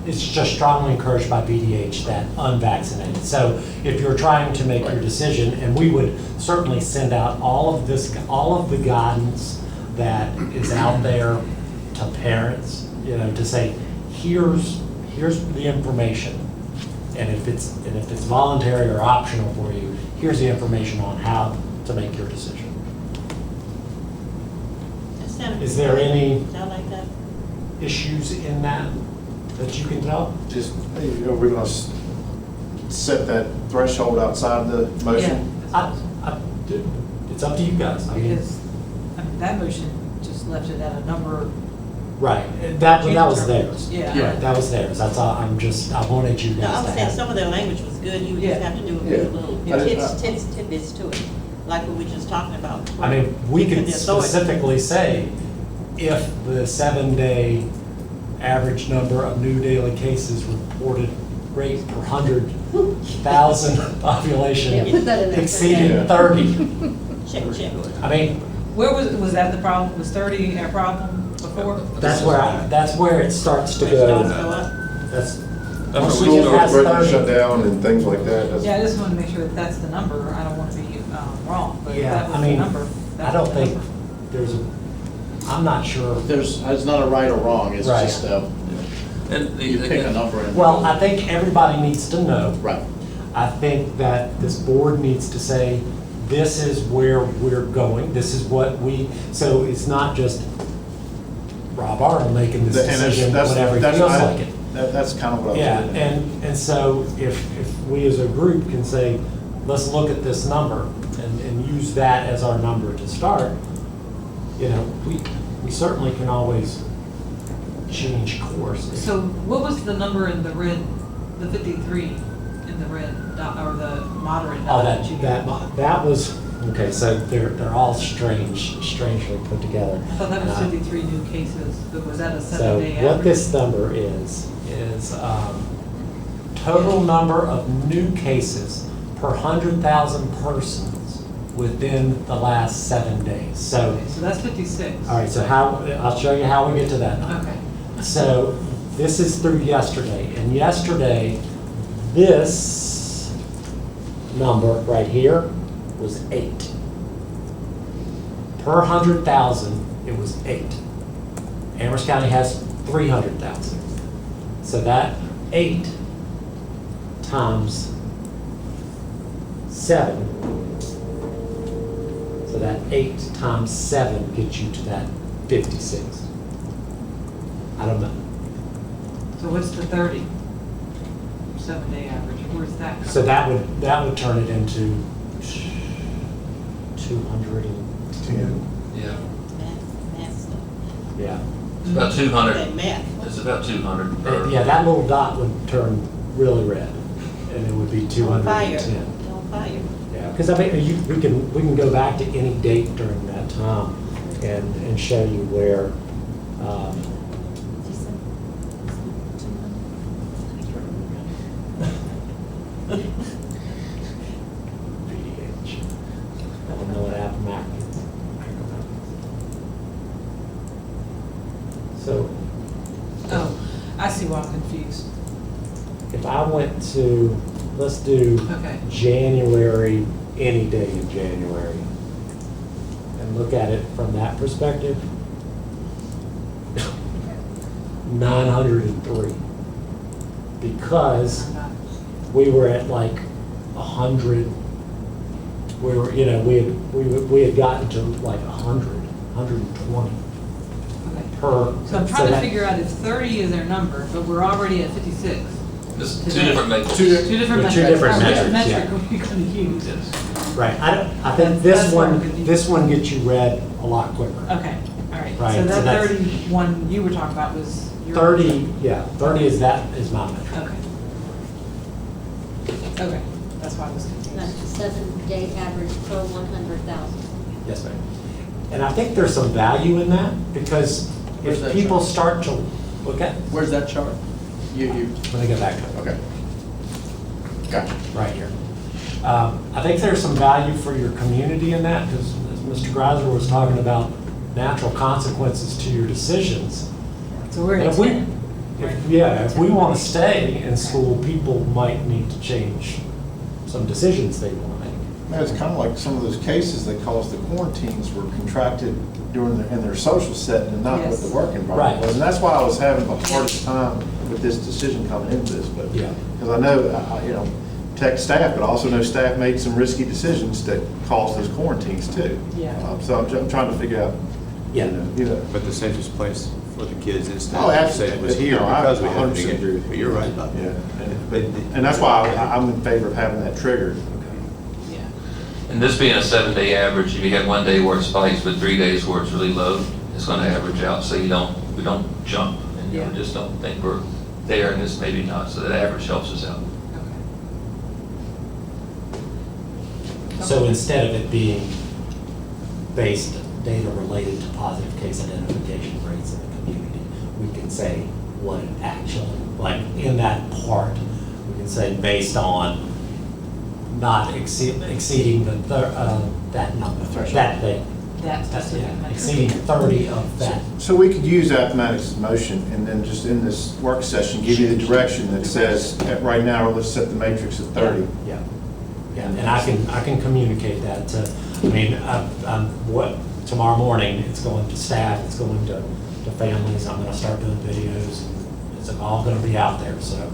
it's just strongly encouraged by BDH that unvaccinated. So if you're trying to make your decision, and we would certainly send out all of the guidance that is out there to parents, to say, here's the information. And if it's voluntary or optional for you, here's the information on how to make your decision. Is there any Sound like that? issues in that you can tell? Just, we're gonna set that threshold outside the motion? It's up to you guys. I mean, Because, that motion just left it at a number. right, that was theirs. Yeah. Right, that was theirs. That's all, I wanted you No, guys I to was saying have. some of their language was good, you would just Yeah. have to do a Yeah. few little Yeah. tidbits to it, like what we were just talking about. I mean, we Giving could the authority. specifically say, if the 7-day average number of new daily cases reported rate per 100,000 population Yeah, put that in there. exceeded Yeah. 30. Check. I mean, Where was that the problem? Was 30 a problem before? that's where it starts to Starts to go. go up. That's, That's once what we we get do. past Schools 30. shut down and things like that. That's- Yeah, I just want to make sure that that's the number. I don't want to be wrong, but if Yeah, that I was the mean, number. I that's don't the think number. there's I'm not sure. It's not a right or wrong, it's Right. just, And you pick a number and. Well, I think everybody needs to know. Right. I think that this board needs to say, this is where we're going, this is what so it's not just Rob Arnold making this And decision whenever he feels like it. That's kind of what I was Yeah, getting at. and so if we as a group can say, let's look at this number and use that as our number to start, we certainly can always change course. So what was the number in the red, the 53 in the red dot, or the moderate Oh, dot that you gave? that was, okay, so they're all strangely put together. I thought that was And I- 53 new cases, but was that a So 7-day average? what this number is total number of new cases per 100,000 persons within the last 7 days. So, Okay, so that's 56. all right, so I'll show you how we get to that number. Okay. So this is through yesterday, and yesterday, this number right here was 8. Per 100,000, it was 8. Amherst County has 300,000. So that 8 times 7, so that 8 times 7 gets you to that 56. I don't know. So what's the 30? 7-day average, where's that? So that would turn it into 210. Yeah, Math stuff. Yeah. it's about 200. That math. It's about 200 per. Yeah, that little dot would turn really red, and it would be On 210. fire. On fire. Yeah, because I mean, we can go back to any date during that time and show you where. VDH. I don't know what happened back. So Oh, I see why I'm confused. if I went to, let's do Okay. January, any day in January, and look at it from that perspective, 903. Because we were at like 100, we had gotten to like 100, 120 Okay. per. So I'm trying to that- figure out if 30 is their number, but we're already at 56. It's two Today. different metrics. Two different They're metrics. two different Which metrics, metric yeah. are we going to use? Right, I think That's where I'm confused. this one gets you read a lot quicker. Okay, all right. Right, So so that that's- 31 you were talking about was your. 30, yeah, 30 is my metric. Okay. Okay, that's why I was confused. That's the 7-day average per 100,000. Yes, ma'am. And I think there's some value in that, because Where's if that people chart? start to look at, Where's that chart? You, let me go back to it. okay. Gotcha. Right here. I think there's some value for your community in that, because as Mr. Greiser was talking about natural consequences to your decisions, So we're And at if we, 10. if we want to stay in school, people might need to change some decisions they want to make. Man, it's kind of like some of those cases that caused the quarantines were contracted in their social setting and not what the Yes. work environment Right. was. And that's why I was having the hardest time with this decision coming into this, but, Yeah. because I know, you know, tech staff, but I also know staff made some risky decisions that caused those quarantines too. Yeah. So I'm trying to figure out, Yeah. you know. But the safest place for the kids instead Oh, of say it was absolutely. here No, I because we had 100% to agree with get, you. but you're right about Yeah, that. and that's why I'm in favor of having that trigger. Yeah. And this being a 7-day average, if you have 1 day where it spikes, but 3 days where it's really low, it's gonna average out, so we don't jump. And you Yeah. just don't think we're there, and this maybe not, so that average helps us out. So instead of it being based data related to positive case identification rates in the community, we can say what it actually, like in that part, we can say based on not exceeding that number, Threshold. that thing. That's Yeah, exceeding 30 of that. So we could use Mathematics motion and then just in this work session, give you the direction that says, right now, let's set the matrix at 30. Yeah, yeah, and I can communicate that to, I mean, tomorrow morning, it's going to staff, it's going to families, I'm gonna start doing videos, and it's all gonna be out there, so.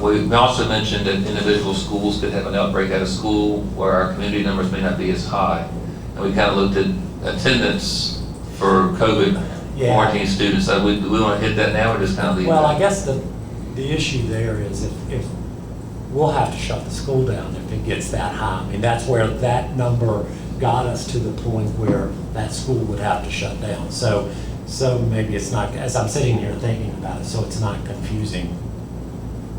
We also mentioned that individual schools could have an outbreak at a school where our community numbers may not be as high. And we kind of looked at attendance for COVID Yeah. quarantine students. So we want to hit that now or just kind of leave Well, I that? guess the issue there is if we'll have to shut the school down if it gets that high. I mean, that's where that number got us to the point where that school would have to shut down. So maybe it's not, as I'm sitting here thinking about it, so it's not confusing,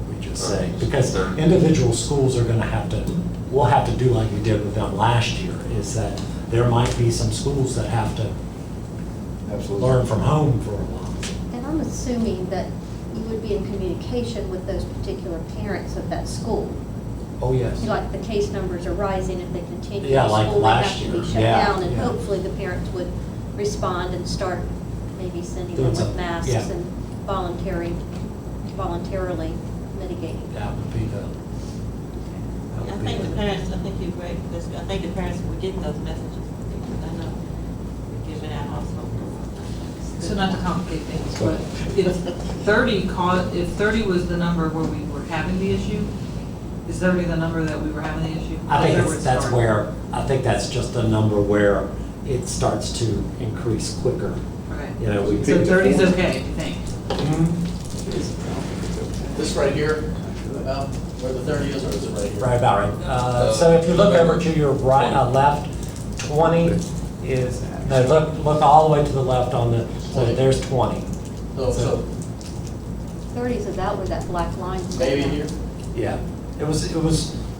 we just say. Because individual schools are gonna have to, we'll have to do like we did with them last year, is that there might be some schools that have to Absolutely. learn from home for a while. And I'm assuming that you would be in communication with those particular parents of that school. Oh, yes. Like the case numbers are rising, if they continue Yeah, in like school, they last have to year. be shut Yeah, down. And yeah. hopefully the parents would respond and start maybe sending Doing them with some- masks yeah. and voluntarily mitigating. That would be the. I think the parents, I think you're right, because I think the parents will get those messages, because I know we're giving out also. So not to complicate things, but if 30 was the number where we were having the issue, is 30 the number that we were having the issue? I think Is that where it that's started? where, I think that's just a number where it starts to increase quicker. You know, we Okay, so picked 30 is 40. okay, you think? This right here, about where the 30 is, or is it right here? Right about right. So if you look over to your right, left, 20 is, no, look all the way to the left on the, so there's 20. So 30 is about where that black line is. maybe here? Yeah, it was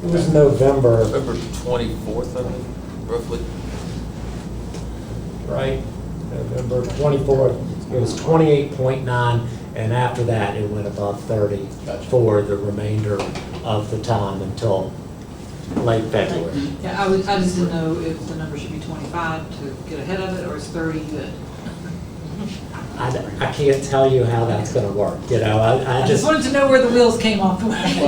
November, November 24th, I think, roughly. right? November 24th, it was 28.9, and after that, it went above 30 Gotcha. for the remainder of the time until late February. Yeah, I just didn't know if the number should be 25 to get ahead of it, or is 30 good? I can't tell you how that's gonna work, you know, I I just just, wanted to know where the wheels came off the wagon.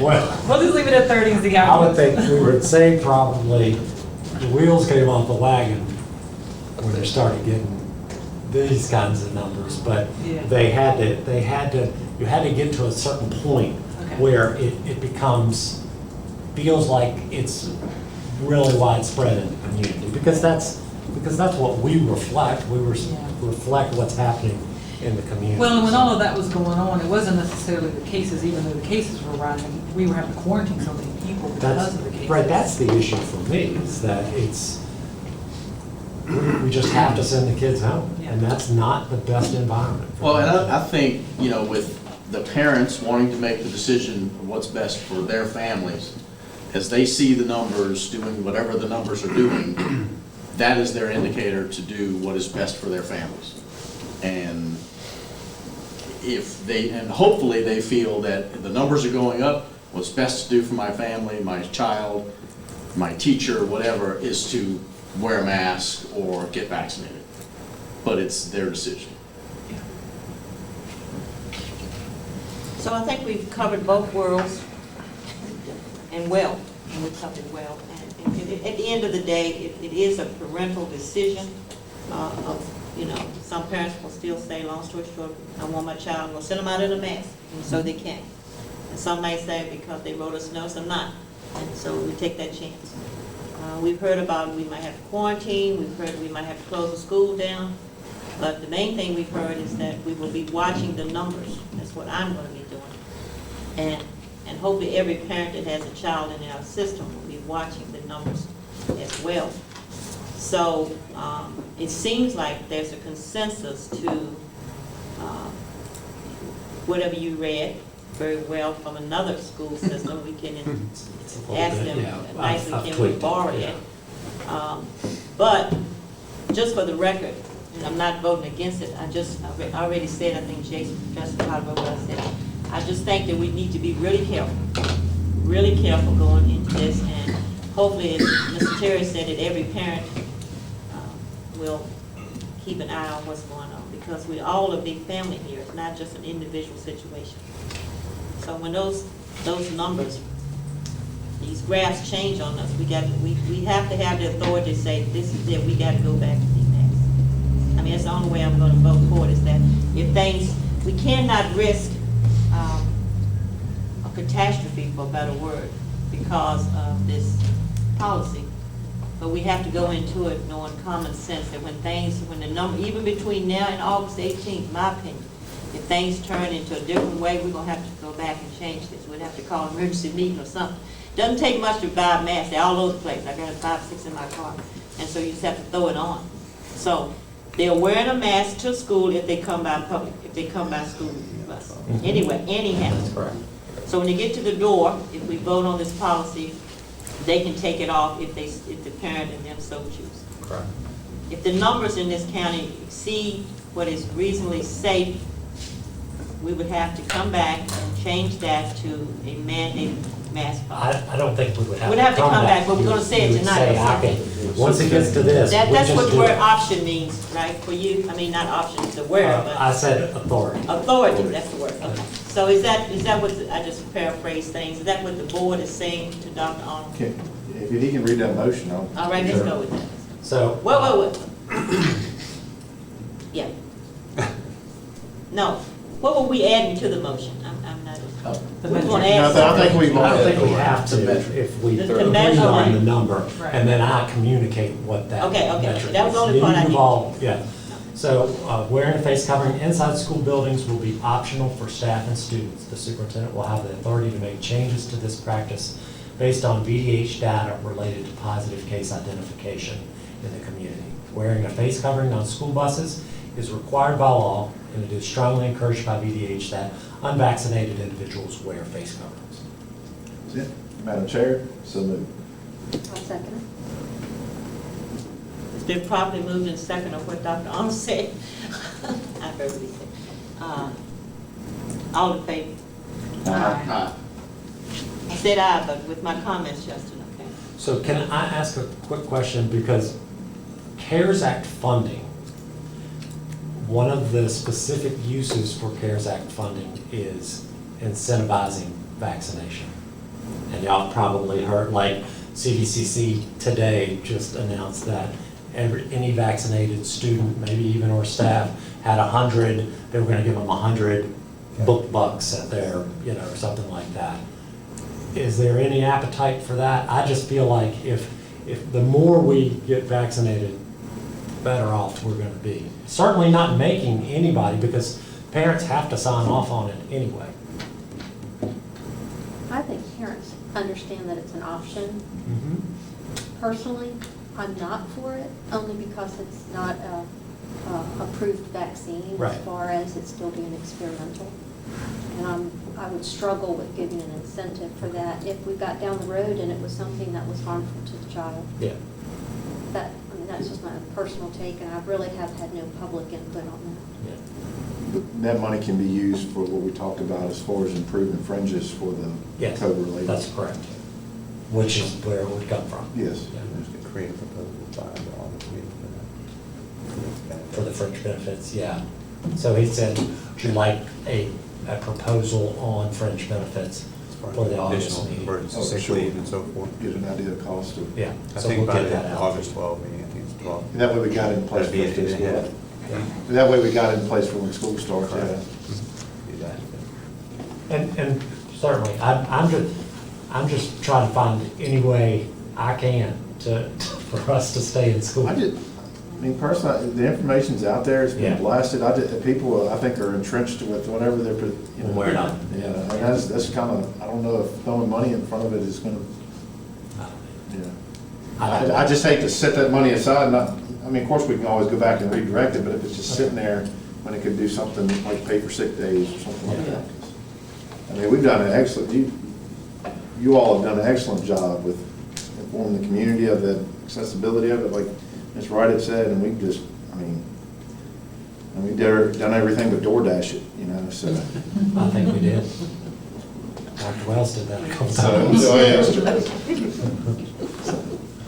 well, We'll just leave it at 30 as the I would average. think we would say probably the wheels came off the wagon when they started getting these kinds of numbers, but Yeah. you had to get to a certain point Okay. where it becomes, feels like it's really widespread in the community, because that's what we reflect, reflect what's happening in the community. Well, and when all of that was going on, it wasn't necessarily the cases, even though the cases were rising, we were having to quarantine so many people because of the cases. Right, that's the issue for me, is that we just have to send the kids home, and that's not the best environment. for Well, and them. I think, you know, with the parents wanting to make the decision of what's best for their families, as they see the numbers doing whatever the numbers are doing, that is their indicator to do what is best for their families. And and hopefully they feel that if the numbers are going up, what's best to do for my family, my child, my teacher, whatever, is to wear a mask or get vaccinated. but it's their decision. So I think we've covered both worlds and well, and we've covered well. And at the end of the day, it is a parental decision of, some parents will still say, long story short, I want my child, I'm gonna send them out in a mask, and so they can. And some may say, because they wrote us notes, I'm not. And so we take that chance. We've heard about we might have to quarantine, we've heard we might have to close the school down, but the main thing we've heard is that we will be watching the numbers. That's what I'm gonna be doing. And hopefully every parent that has a child in our system will be watching the numbers as well. So it seems like there's a consensus to whatever you read very well from another school system. We can ask them nicely, can we borrow it? But just for the record, and I'm not voting against it, I already said, I think Jason justified what I said. I just think that we need to be really careful going into this, and hopefully, as Mr. Terry said, that every parent will keep an eye on what's going on, because we all a big family here. It's not just an individual situation. So when those numbers, these graphs change on us, we have to have the authority to say, this is it, we got to go back to the I mean, it's the only way I'm going to vote for it, is that if things, we cannot risk a catastrophe, for a better word, because of this policy. But we have to go into it knowing common sense that when the number, even between now and August 18th, my opinion, if things turn into a different way, we're going to have to go back and change this. We'd have to call an emergency meeting or something. Doesn't take much to buy a mask. They're all over the place. I got 5, 6 in my car. And so you just have to throw it on. So they're wearing a mask to school if they come by school bus. Anyway, anyhow. That's correct. So when they get to the door, if we vote on this policy, they can take it off if the parent and them so choose. Correct. If the numbers in this county exceed what is reasonably safe, we would have to come back and change that to a mandated mask policy. I don't think we would have We'd have to come back, but we're gonna say it You would tonight say, or I something. can- Once it gets to this, we That's just what the do word it. option means, right, for you? I mean, not option, it's a word, I but said authority. authority, that's the word. Okay. So is that what, I just paraphrase things, is that what the board is saying to Dr. Arnold? Okay, if he can read that motion, I'll. All right, let's go with that. So. Wait. Yeah. No, what were we adding to the motion? I'm not. The We metric. want to No, add I think something. we. I don't think we have The to metric. if we The agree metric. on the number, Right. and then I communicate what that Okay, metric is. that was the only part I You've needed. all- Yeah. So wearing a face covering inside school buildings will be optional for staff and students. The superintendent will have the authority to make changes to this practice based on VDH data related to positive case identification in the community. Wearing a face covering on school buses is required by law, and it is strongly encouraged by VDH that unvaccinated individuals wear face coverings. That's it. Madam Chair, so moved. I'll second it. It's been properly moved in second of what Dr. Arnold said. I heard what he said. All in favor? Aye. I said aye, but with my comments, Justin, okay? So can I ask a quick question, because CARES Act funding, one of the specific uses for CARES Act funding is incentivizing vaccination. And y'all probably heard, like CDCC today just announced that any vaccinated student, maybe even or staff, had 100, they were gonna give them 100 book bucks at their, or something like that. Is there any appetite for that? I just feel like if the more we get vaccinated, the better off we're gonna be. Certainly not making anybody, because parents have to sign off on it anyway. I think parents understand that it's an option. Personally, I'm not for it, only because it's not a approved vaccine Right. as far as it's still being experimental. And I would struggle with giving an incentive for that if we got down the road and it was something that was harmful to the child. Yeah. That's just my personal take, and I really have had no public input on that. That money can be used for what we talked about as far as improving fringes for the Yes, COVID related. that's correct. Which is where it would come from. Yes. Yeah. There's a creative proposal by the audit committee for that. For the fringe benefits, yeah. So he said, would you like a proposal on fringe benefits for the August Additional meeting? emergency Oh, sick sure. leave and so forth. Get an idea of cost of, Yeah, I so think we'll by get that the out. August 12 meeting, I think it's 12. that way we got it in place That'd be for it, school. yeah. Yeah. That way we got it in place for when school starts, yeah. Correct. Do that. And certainly, I'm just trying to find any way I can for us to stay in school. I mean, personally, the information's out there, it's Yeah. been blasted, people, I think, are entrenched with whatever they're, you know. We're not. Yeah, and that's kind of, I don't know if throwing money in front of it is gonna, yeah. I just hate to set that money aside, I mean, of course, we can always go back and redirect it, but if it's just sitting there, when it could do something like pay for sick days or something like that. I mean, we've done an excellent, you all have done an excellent job with informing the community of the accessibility of it, like Ms. Wright had said, and we've just, and we've done everything but DoorDash it, you know, so. I think we did. Dr. Wells did that a couple So, times. yeah.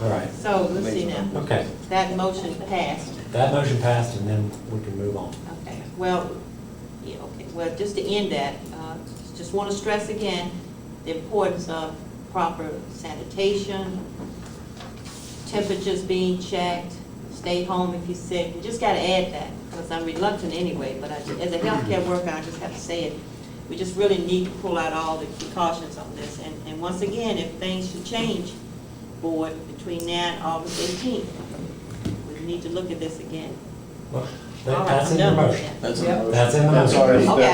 All right, So, let's see now. okay. That motion passed. That motion passed, and then we can move on. Okay, well, yeah, okay, well, just to end that, just want to stress again the importance of proper sanitation, temperatures being checked, stay home if you're sick. You just got to add that, because I'm reluctant anyway, but as a healthcare worker, I just have to say it. We just really need to pull out all the precautions on this. And once again, if things should change, board, between now and August 18th, we need to look at this again. Well, All right, That's I'm in the done with motion. that. That's a Yep. motion. That's in the That's motion. already- Okay,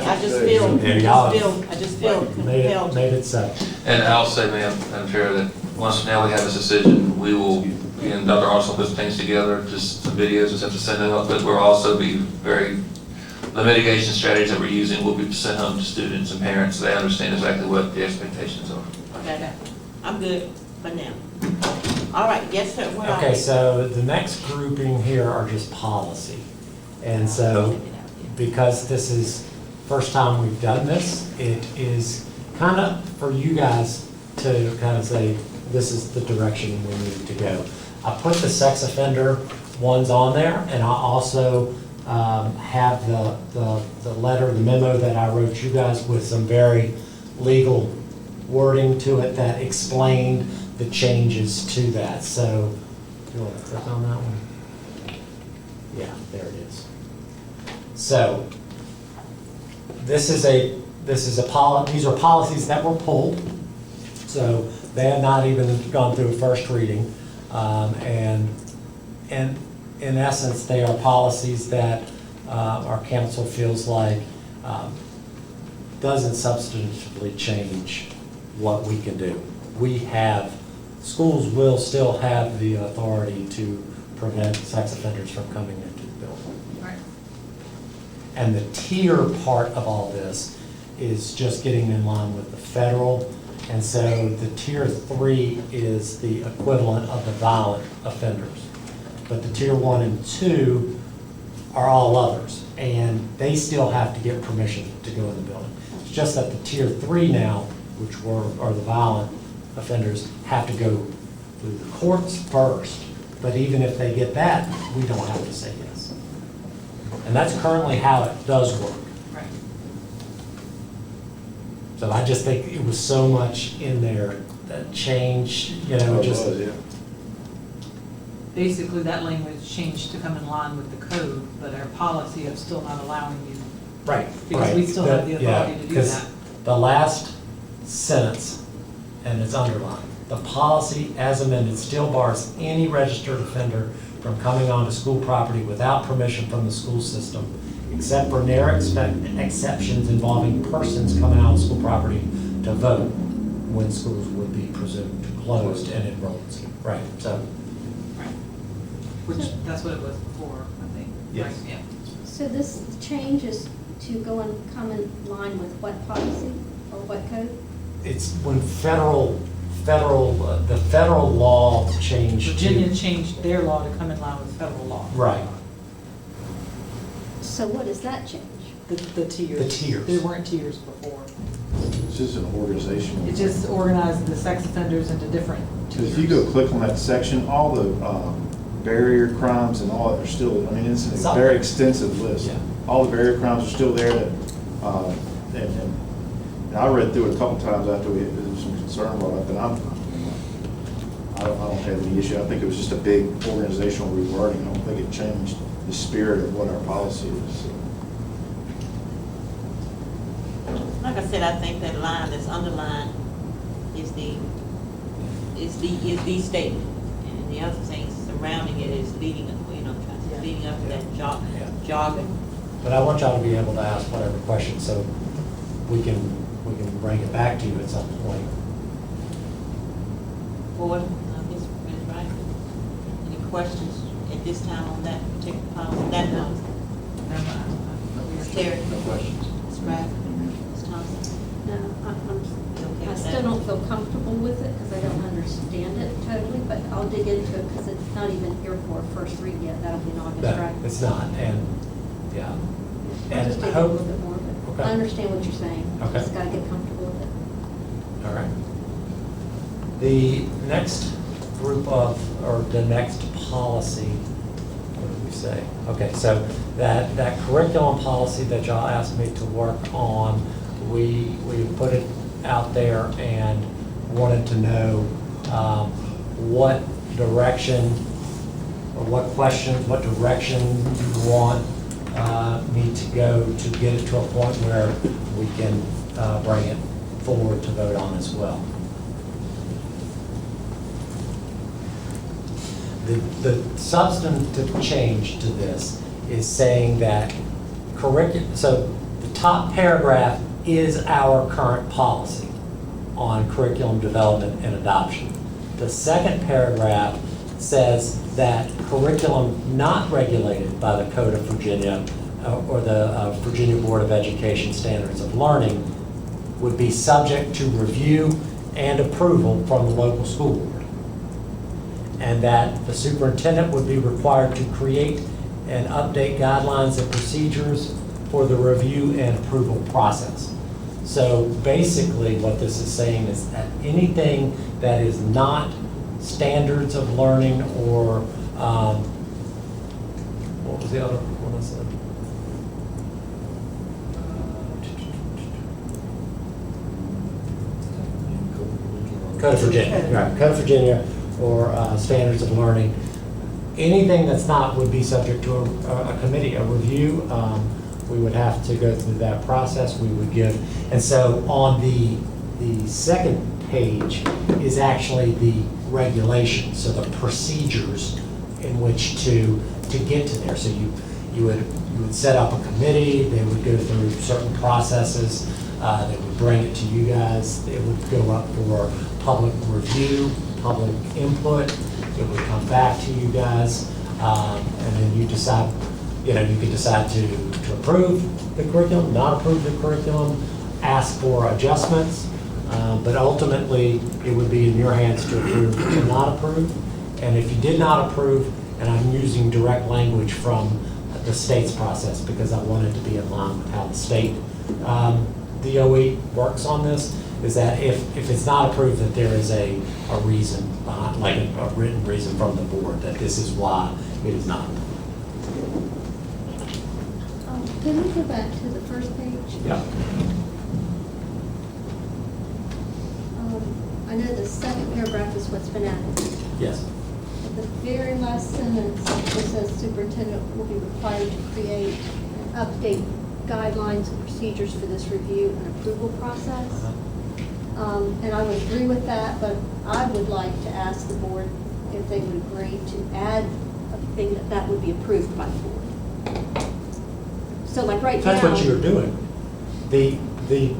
I just feel Made compelled. it so. And I'll say, Madam Chair, that once now we have this decision, we will, and Dr. Arnold puts things together, just some videos and stuff to send out, but we'll also be the mitigation strategies that we're using will be sent home to students and parents, so they understand exactly what the expectations are. Okay, I'm good for now. All right, yes, sir, what Okay, so the next grouping here are just policy. And so, because this is first time we've done this, it is kind of for you guys to kind of say, this is the direction we need to go. I put the sex offender ones on there, and I also have the letter, the memo that I wrote you guys with some very legal wording to it that explained the changes to that. So, you want to click on that one? Yeah, there it is. So, these are policies that were pulled. So they have not even gone through a first reading. And in essence, they are policies that our council feels like doesn't substantively change what we can do. Schools will still have the authority to prevent sex offenders from coming into the building. Right. And the tier part of all this is just getting in line with the federal. And so the tier 3 is the equivalent of the violent offenders. But the tier 1 and 2 are all others. And they still have to get permission to go in the building. It's just that the tier 3 now, which are the violent offenders, have to go through the courts first. But even if they get that, we don't have to say yes. And that's currently how it does work. Right. So I just think it was so much in there that changed, just. Basically, that language changed to come in line with the code, but our policy of still not allowing you, Right. because we still have the authority to do Because that. the last sentence, and it's underlined, the policy as amended still bars any registered offender from coming onto school property without permission from the school system, except for narrow exceptions involving persons coming on school property to vote when schools would be presumed closed and enrolled. Right, so, Right. Which, that's what it was before, I think. Yes. Right, yeah. So this change is to go and come in line with what policy or what code? it's when the federal law changed to. Virginia changed their law to come in line with federal law. Right, So what does that change? The tiers. The tiers. There weren't tiers before. It's just an organizational. It just organized the sex offenders into different Because tiers. if you go click on that section, all the barrier crimes and all that are still, I mean, it's a Some. very extensive list. Yeah. All the barrier crimes are still there that, and I read through it a couple times after there was some concern brought up, and I don't have any issue. I think it was just a big organizational rewording. I don't think it changed the spirit of what our policy is. Like I said, I think that line that's underlined is the statement. And the other things surrounding it is leading, leading up to that jargon. But I want y'all to be able to ask whatever questions, so we can bring it back to you at some point. Board, Ms. Wright, any questions at this time on that particular policy? That note. Ms. Terry? No questions. Ms. Bradford? Ms. Thompson? No, I still don't feel comfortable with it because I don't understand it totally, but I'll dig into it because it's not even here for a first read yet. That'll be in August, No, right? it's not, and, yeah. I'll And just dig in a hope- little bit more, but Okay. I understand what you're saying. Okay. Just gotta get comfortable with it. All right. The next group of, or the next policy, what did we say? Okay, so that curriculum policy that y'all asked me to work on, we put it out there and wanted to know what direction, or what questions, what direction you want me to go to get it to a point where we can bring it forward to vote on as well. The substantive change to this is saying that so the top paragraph is our current policy on curriculum development and adoption. The second paragraph says that curriculum not regulated by the Code of Virginia or the Virginia Board of Education Standards of Learning would be subject to review and approval from the local school board. And that the superintendent would be required to create and update guidelines and procedures for the review and approval process. So basically what this is saying is that anything that is not standards of learning or, what was the other one I said? Code of Virginia, right, Code of Virginia or standards of learning. Anything that's not would be subject to a committee, a review. We would have to go through that process. We would give, and so on the second page is actually the regulations, so the procedures in which to get to there. So you would set up a committee. They would go through certain processes. They would bring it to you guys. It would go up for public review, public input. It would come back to you guys, and then you decide. You could decide to approve the curriculum, not approve the curriculum, ask for adjustments, but ultimately it would be in your hands to approve or to not approve. And if you did not approve, and I'm using direct language from the state's process because I want it to be in line with how the state DOE works on this, is that if it's not approved, that there is a reason behind, like a written reason from the board that this is why it is not approved. Can we go back to the first page? Yeah. I know the second paragraph is what's been added. Yes. At the very last sentence, it says superintendent will be required to create and update guidelines and procedures for this review and approval process. And I would agree with that, but I would like to ask the board if they would agree to add a thing that would be approved by the board. So like right now. That's what you're doing. The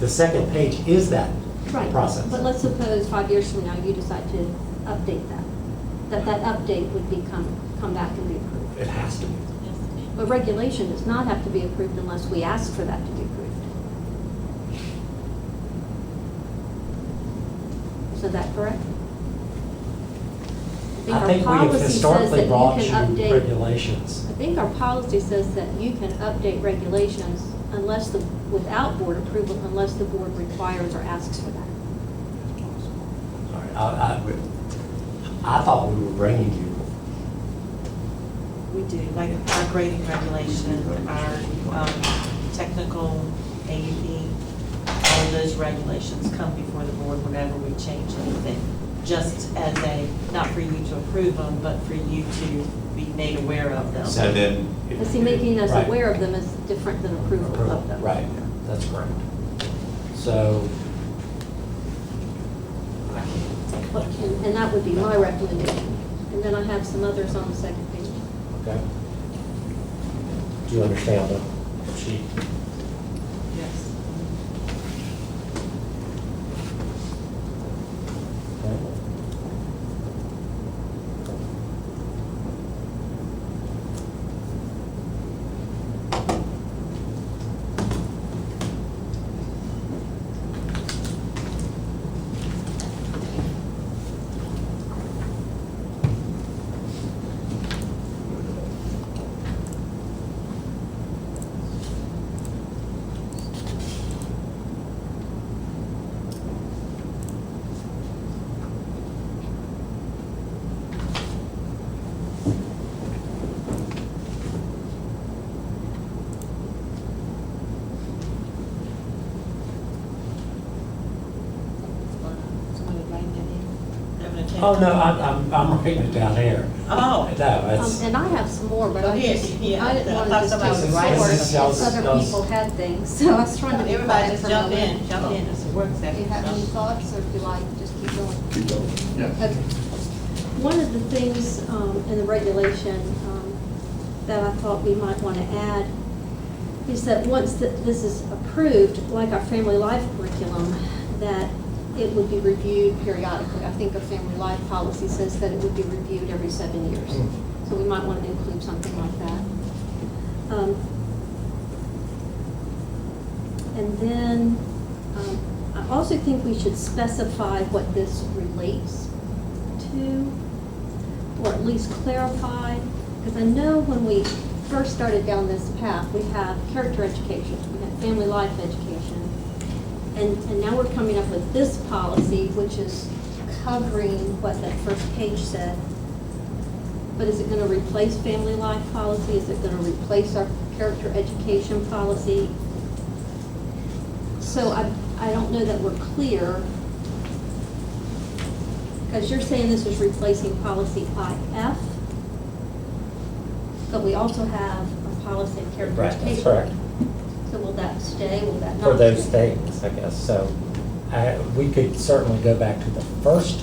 second page is that Right. process. But let's suppose 5 years from now, you decide to update that update would come back and be approved. It has to be. But regulation does not have to be approved unless we ask for that to be approved. Is that correct? I our think we have policy says historically that brought you you can update. regulations. I think our policy says that you can update regulations without board approval unless the board requires or asks for that. All right, I thought we were bringing you We do, like our grading regulation, our technical AUP, all of those regulations come before the board whenever we change anything. Just as a, not for you to approve them, but for you to be made aware of them. So then. But see, making us Right. aware of them is different than approval of them. Right, that's correct. So, And that would be my recommendation. And then I have some others on the second page. okay. Do you understand the sheet? Yes. Okay. Somebody writing it in? Having a check? Oh, no, I'm writing it down here. Oh. No, it's, And I have some more, but Go I ahead. just, Yeah, I didn't I want thought to just somebody take was the writing floor something. if other Y'all's- people had things, so I was trying to be Everybody quiet just for a jump moment. in, it's a work Do session. you have any thoughts, or do I just keep going? Keep going. Yeah. Okay. One of the things in the regulation that I thought we might want to add is that once this is approved, like our family life curriculum, that it would be reviewed periodically. I think our family life policy says that it would be reviewed every 7 years. So we might want to include something like that. And then I also think we should specify what this relates to, or at least clarify, because I know when we first started down this path, we have character education, we have family life education, and now we're coming up with this policy, which is covering what that first page said. But is it going to replace family life policy? Is it going to replace our character education policy? So I don't know that we're clear, because you're saying this is replacing policy IF, but we also have a policy of character right, education. that's correct. So will that stay, will that not? For those stay? things, I guess. So we could certainly go back to the first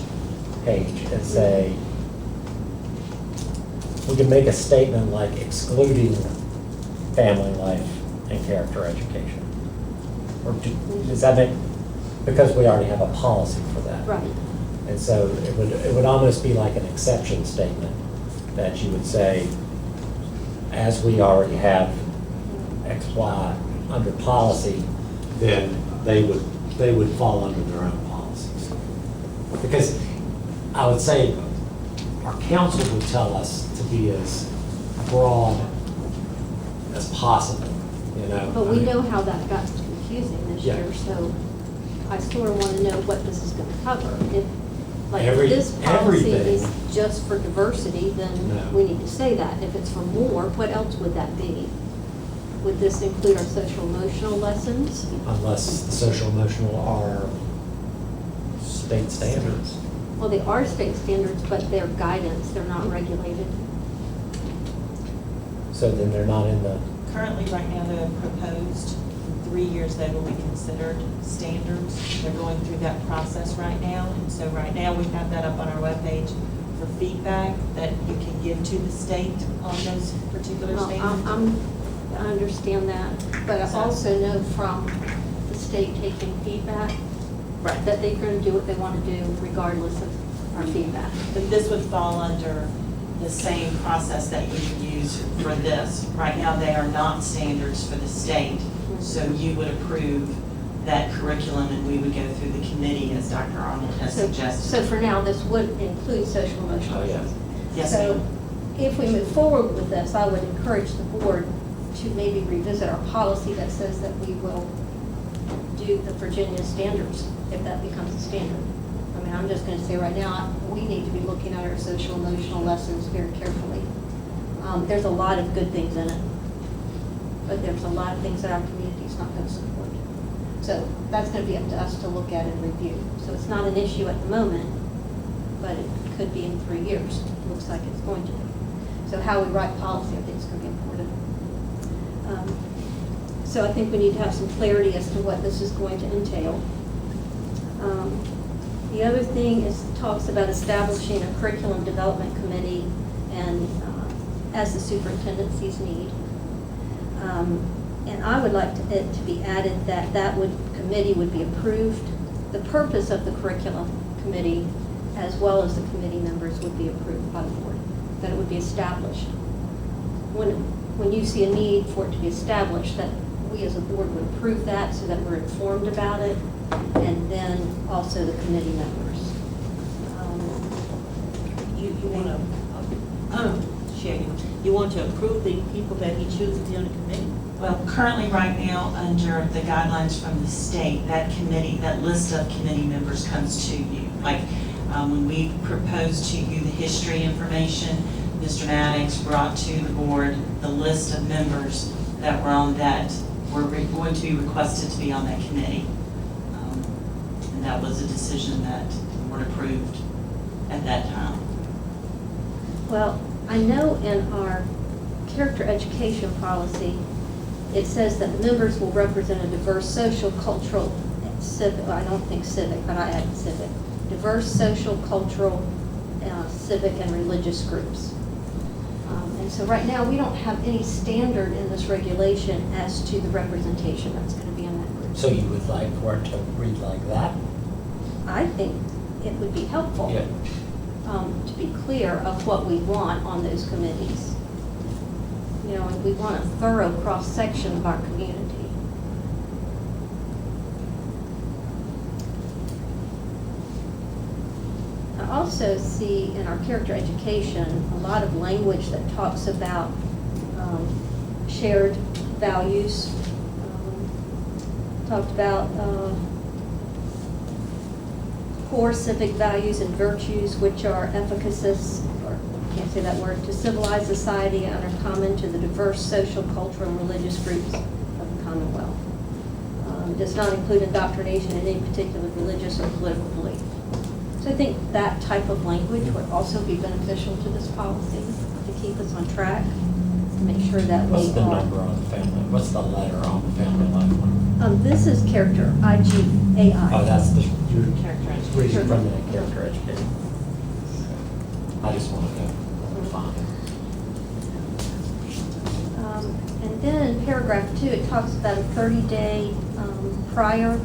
page and say, we can make a statement like excluding family life and character education. Or does that make, because we already have a policy for that. Right. And so it would almost be like an exception statement that you would say, as we already have X, Y under policy, then they would fall under their own policies. Because I would say our council would tell us to be as broad as possible, you know? But we know how that got confusing this Yeah. year, so I sort of want to know what this is going to cover. If, like, if Every- this policy everything. is just for diversity, then No. we need to say that. If it's for more, what else would that be? Would this include our social emotional lessons? Unless the social emotional are state standards. Well, they are state standards, but they're guidance, they're not regulated. So then they're not in the, Currently, right now, they're proposed, in 3 years, they will be considered standards. They're going through that process right now, and so right now, we have that up on our webpage for feedback that you can give to the state on those particular Well, standards. I understand that, but I also know from the state taking feedback Right. that they're going to do what they want to do regardless of our feedback. But this would fall under the same process that you would use for this. Right now, they are not standards for the state, so you would approve that curriculum and we would go through the committee as Dr. Arnold has So suggested. for now, this would include social emotional Oh, yeah. lessons. Yes, So ma'am. if we move forward with this, I would encourage the board to maybe revisit our policy that says that we will do the Virginia standards, if that becomes a standard. I mean, I'm just gonna say right now, we need to be looking at our social emotional lessons very carefully. There's a lot of good things in it, but there's a lot of things that our community's not going to support. So that's going to be up to us to look at and review. So it's not an issue at the moment, but it could be in 3 years. It looks like it's going to be. So how we write policy, I think, is going to be important. So I think we need to have some clarity as to what this is going to entail. The other thing is talks about establishing a curriculum development committee and as the superintendent sees need. And I would like it to be added that committee would be approved. The purpose of the curriculum committee, as well as the committee members, would be approved by the board, that it would be established. When you see a need for it to be established, that we as a board would approve that so that we're informed about it, and then also the committee members. You want to, Sherry, you want to approve the people that he chooses to be on the committee? Well, currently, right now, under the guidelines from the state, that committee, that list of committee members comes to you. Like, when we proposed to you the history information, Mr. Maddox brought to the board the list of members that were on that, were going to be requested to be on that committee. And that was a decision that the board approved at that time. Well, I know in our character education policy, it says that members will represent a diverse social, cultural, and civic, well, I don't think civic, but I added civic, diverse social, cultural, civic, and religious groups. And so right now, we don't have any standard in this regulation as to the representation that's going to be in that group. So you would like for it to read like that? I think it would be helpful Yeah. To be clear of what we want on those committees. You know, we want a thorough cross-section of our community. I also see in our character education a lot of language that talks about shared values. Talked about core civic values and virtues, which are efficacious, or I can't say that word, to civilized society and are common to the diverse social, cultural, and religious groups of the Commonwealth. Does not include indoctrination in any particular religious or political belief. So I think that type of language would also be beneficial to this policy to keep us on track, to make sure that we are. What's the number on the family? What's the letter on the family life one? This is character, IGAI. Oh, that's the, you're Character reading from the character education. I just wanted to find it. And then in paragraph 2, it talks about a 30-day prior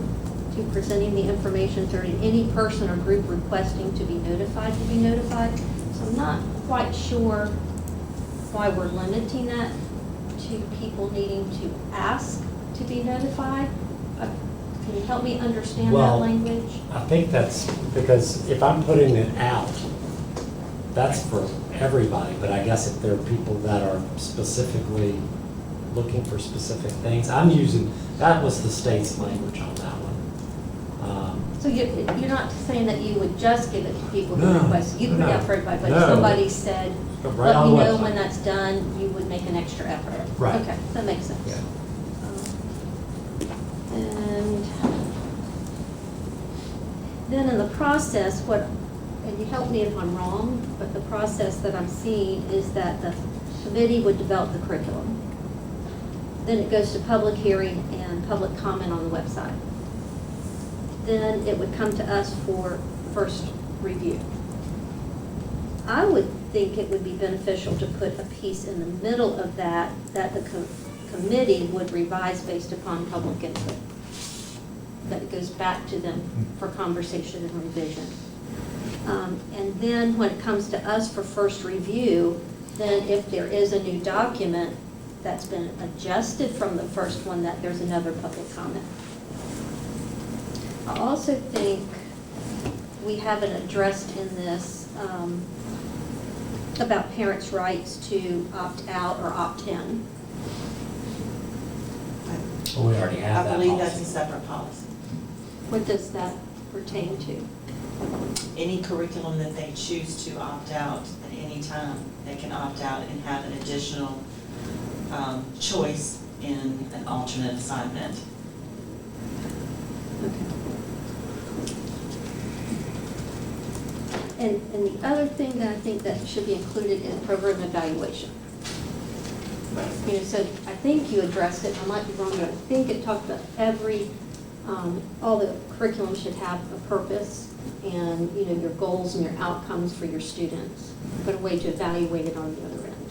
to presenting the information to any person or group requesting to be notified. So I'm not quite sure why we're limiting that to people needing to ask to be notified. Can you help me understand that language? I think that's because if I'm putting it out, that's for everybody, but I guess if there are people that are specifically looking for specific things, I'm using, that was the state's language on that one. So you're not saying that you would just give it to people who No, request, you put it no, out for everybody, but if no. somebody said, Go right let on me the know website. when that's done, you would make an extra effort. Right. Okay, that makes sense. Yeah. And then in the process, and you help me if I'm wrong, but the process that I'm seeing is that the committee would develop the curriculum. Then it goes to public hearing and public comment on the website. Then it would come to us for first review. I would think it would be beneficial to put a piece in the middle of that the committee would revise based upon public input. That it goes back to them for conversation and revision. And then when it comes to us for first review, then if there is a new document that's been adjusted from the first one, that there's another public comment. I also think we haven't addressed in this about parents' rights to opt out or opt in. Well, we already have I that believe that's a policy. separate policy. What does that pertain to? any curriculum that they choose to opt out at any time, they can opt out and have an additional choice in an alternate assignment. And the other thing that I think that should be included is program evaluation. You know, so I think you addressed it, I might be wrong, but I think it talked about all the curriculum should have a purpose and, you know, your goals and your outcomes for your students, but a way to evaluate it on the other end.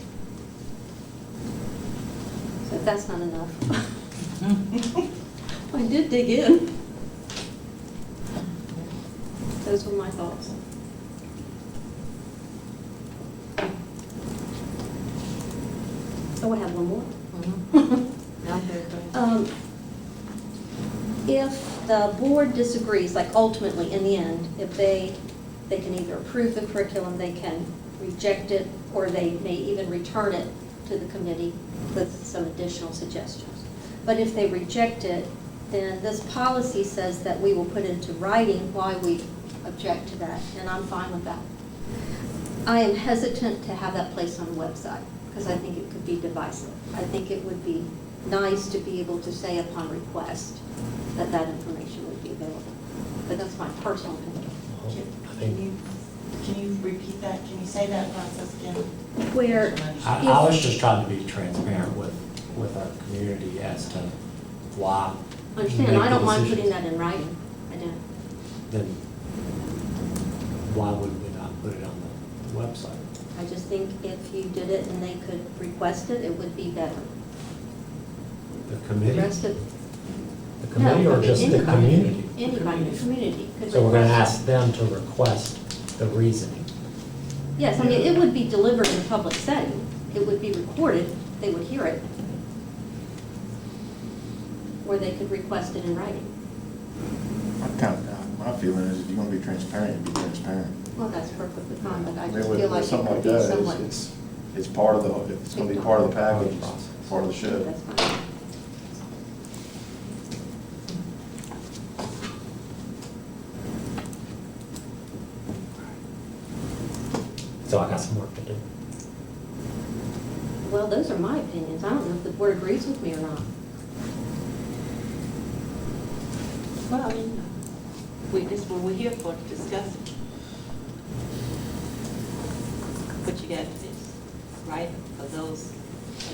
So if that's not enough. I did dig in. Those were my thoughts. Oh, I have one more. If the board disagrees, like ultimately, in the end, if they can either approve the curriculum, they can reject it, or they may even return it to the committee with some additional suggestions. But if they reject it, then this policy says that we will put into writing why we object to that, and I'm fine with that. I am hesitant to have that placed on the website, because I think it could be divisive. I think it would be nice to be able to say upon request that that information would be available. But that's my personal opinion. Can you repeat that? Can you say that process again? Where, I was just trying to be transparent with our community as to why. understand, make I don't the mind decisions. putting that in writing. I don't. Then why would we not put it on the website? I just think if you did it and they could request it, it would be better. The The committee? rest of, The committee no, I or mean, just the anybody. community? Anybody in the community could request it. So we're gonna ask them to request the reasoning. Yes, I mean, it would be delivered in a public setting. It would be recorded, they would hear it. Or they could request it in writing. My feeling is if you're gonna be transparent, be transparent. Well, that's perfectly fine, but I mean, just with feel like it something could like be that, somewhat. it's part of the, it's gonna be part of the package, Process. part of the show. That's fine. So I got some work to do. Well, those are my opinions. I don't know if the board agrees with me or not. Well, I mean, that's what we're here for, to discuss it. But you got this, right, for those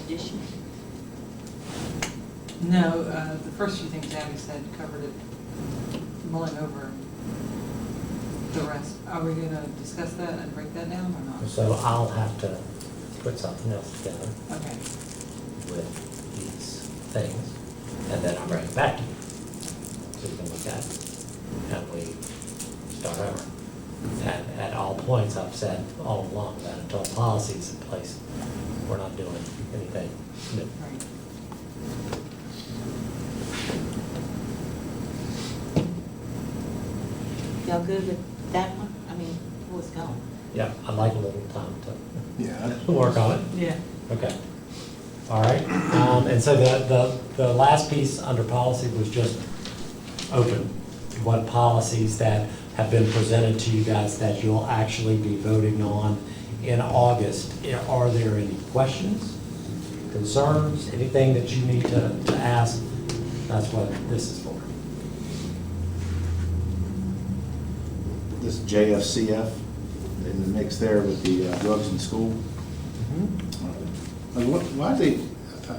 additions? No, the first few things Abby said covered it, mulling over the rest. Are we gonna discuss that and break that down or not? So I'll have to put something else together Okay. with these things, and then I'll bring it back to you, so you can look at it, and we start over. And at all points, I've said all along that until policy's in place, we're not doing anything new. Right. Y'all good with that one? I mean, who is gone? Yeah, I'd like a little time Yeah. to work on it. Yeah. Okay. All right. And so the last piece under policy was just open. What policies that have been presented to you guys that you'll actually be voting on in August. Are there any questions, concerns, anything that you need to ask? That's what this is for. This JFCF in the mix there with the drugs in school. Why they,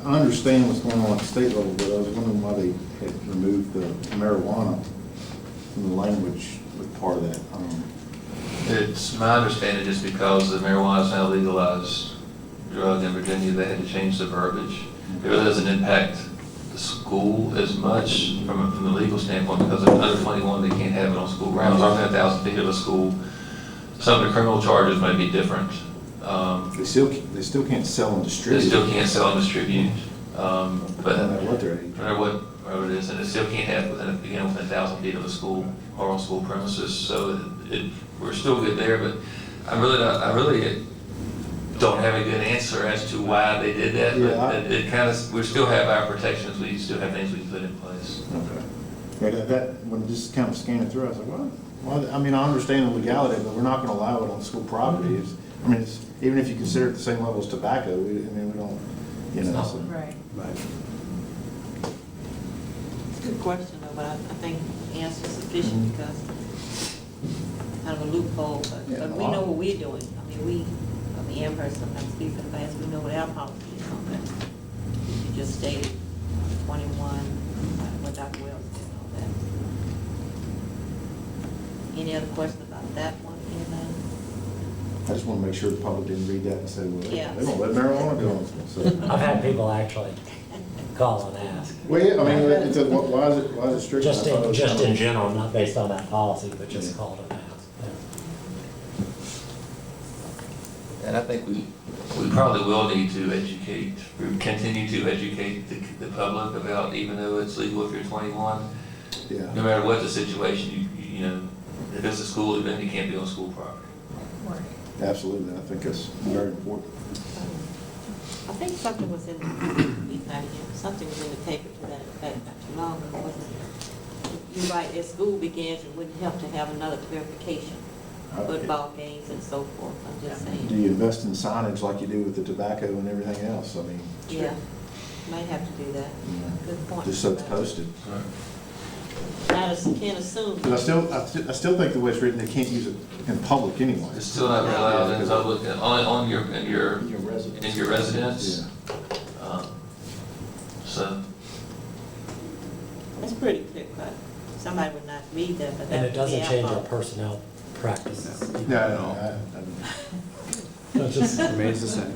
I understand what's going on at the state level, but I was wondering why they had removed the marijuana from the language with part of that. It's my understanding just because the marijuana is now legalized drug in Virginia, they had to change the verbiage. It really doesn't impact the school as much from the legal standpoint because they're under 21, they can't have it on school grounds. Or 1,000 feet of a school. Some of the criminal charges may be different. They still can't sell and They distribute. still can't sell and distribute. But No matter what their age. no matter what road it is, and it still can't have within 1,000 feet of a school or on school premises. So we're still good there, but I really don't have a good answer as to why they did that. Yeah, But it kind of, we still have our protections. We still have things we can put in place. Okay. Yeah, that, when just kind of scanning through, I was like, what? Well, I mean, I understand the legality, but we're not gonna allow it on school property. I mean, even if you consider it the same level as tobacco, we don't, you know, so. Right. Right. It's a good question, though, but I think the answer is sufficient because kind of a loophole, Yeah, but we know what we're doing. I mean, Amherst, sometimes speak for the past, we know what our policy is on that. You just stated 21, what Dr. Wells did and all that. Any other questions about that one? I just wanna make sure the public didn't read that and say, well, Yeah. they don't let marijuana go on. So. I've had people actually call and ask. Well, yeah, I mean, it's a, why is it strict? Just I thought it in, was just kind in of- general, not based on that policy, but just Yeah. called and asked. And I think we probably will need to educate, or continue to educate the public about, even though it's legal if you're 21, Yeah. no matter what the situation, you know, if it's a school event, you can't be on school property. Absolutely, I think that's very important. I think something was in, something was in the paper to that effect not too long ago, wasn't it? You're right, as school begins, it wouldn't help to have another clarification, football games and so forth, I'm just Do saying. you invest in signage like you do with the tobacco and everything else? I mean, Yeah, might have to do that. Good point. just so it's posted. Now, can't assume. But I still think the way it's written, they can't use it in public anyway. It's still not allowed in public, only in your residence. in your residence. Yeah. So, That's pretty clear cut. Somebody would not read that, but that And would it be doesn't our change our fault. personnel practices. No, No, just- Remains the same.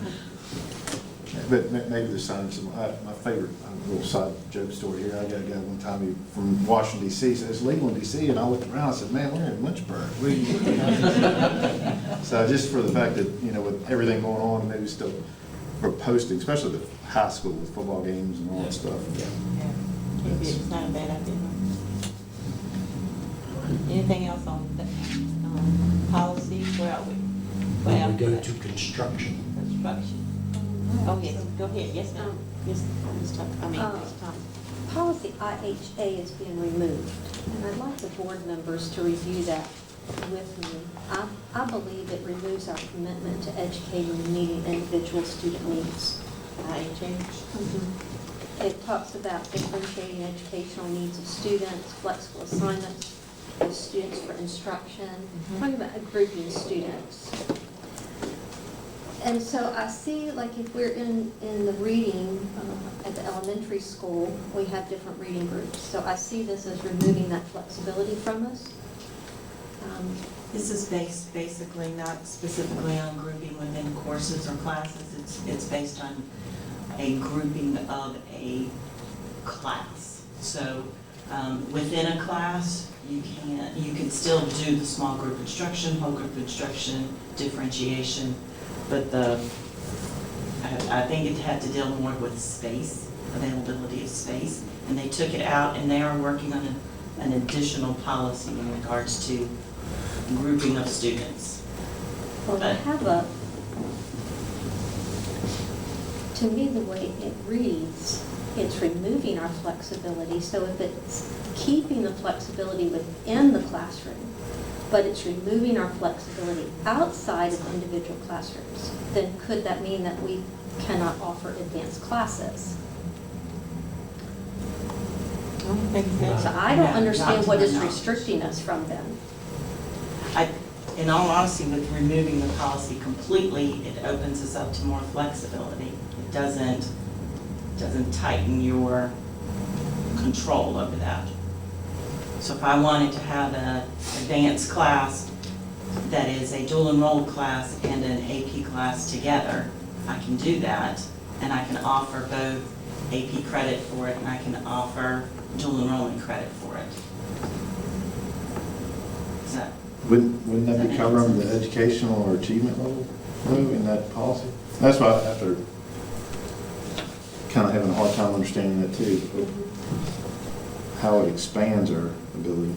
but maybe the signage, my favorite, little side joke story here, I got a guy one time from Washington DC, said it's legal in DC, and I looked around, I said, man, we're in Lynchburg. What are you looking at? So just for the fact that, you know, with everything going on, maybe still for posting, especially the high school with football games and all that stuff. Maybe it's not a bad idea. Anything else on that, policy, where are we? When we go to construction. Construction. Oh, yes, go ahead, yes, ma'am. Ms. Thomas. Policy IHA is being removed, and I'd like the board members to review that with me. I believe it removes our commitment to educating and meeting individual student needs. IHA. It talks about differentiating educational needs of students, flexible assignments of students for instruction, talking about grouping students. And so I see, like, if we're in the reading at the elementary school, we have different reading groups. So I see this as removing that flexibility from us. This is based basically not specifically on grouping within courses or classes. It's based on a grouping of a class. So within a class, you can still do the small group instruction, whole group instruction, differentiation, but I think it had to deal more with space, availability of space, and they took it out, and they are working on an additional policy in regards to grouping of students. Well, I have to me, the way it reads, it's removing our flexibility. So if it's keeping the flexibility within the classroom, but it's removing our flexibility outside of individual classrooms, then could that mean that we cannot offer advanced classes? I don't think so. So I don't Yeah, understand not what to is my knowledge. restricting us from them. In all honesty, with removing the policy completely, it opens us up to more flexibility. It doesn't tighten your control over that. So if I wanted to have an advanced class that is a dual enrolled class and an AP class together, I can do that, and I can offer both AP credit for it, and I can offer dual enrollment credit for it. Is that Wouldn't that be covering the educational or achievement level in that policy? That's why after kind of having a hard time understanding that too, how it expands our ability.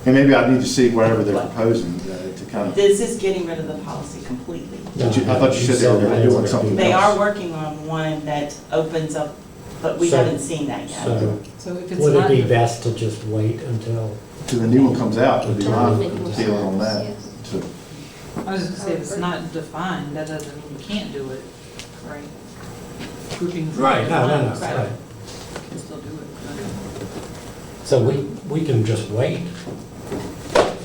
And maybe I need to see whatever they're proposing to kind of. This is getting rid of the policy completely. I thought you said they were doing something else. They are working on one that opens up but we So- haven't seen that yet. So So if it's would it not, be best to just wait until, Till the new one comes out, would be my That would make more feeling on that. sense, To- I was just gonna say, if it's not defined, that doesn't mean you can't do it, right? Groupings. right, no, Right. right. You can still do it. Okay. So we can just wait.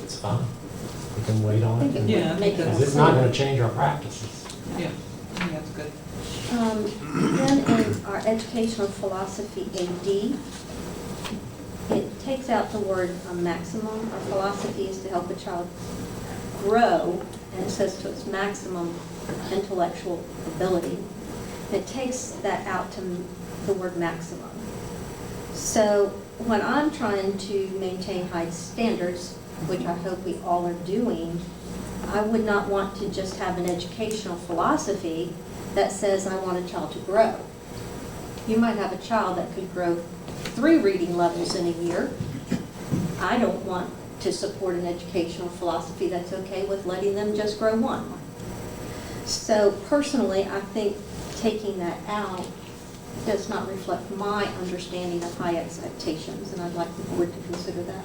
It's fine. We can wait I on think it. it Yeah, I would make think it Because more it's not clear. gonna change our practices. Yeah, I think that's good. Then in our educational philosophy AD, it takes out the word maximum. Our philosophy is to help a child grow, and it says to its maximum intellectual ability. It takes that out to the word maximum. So when I'm trying to maintain high standards, which I hope we all are doing, I would not want to just have an educational philosophy that says I want a child to grow. You might have a child that could grow 3 reading levels in a year. I don't want to support an educational philosophy that's okay with letting them just grow 1. So personally, I think taking that out does not reflect my understanding of high expectations, and I'd like the board to consider that.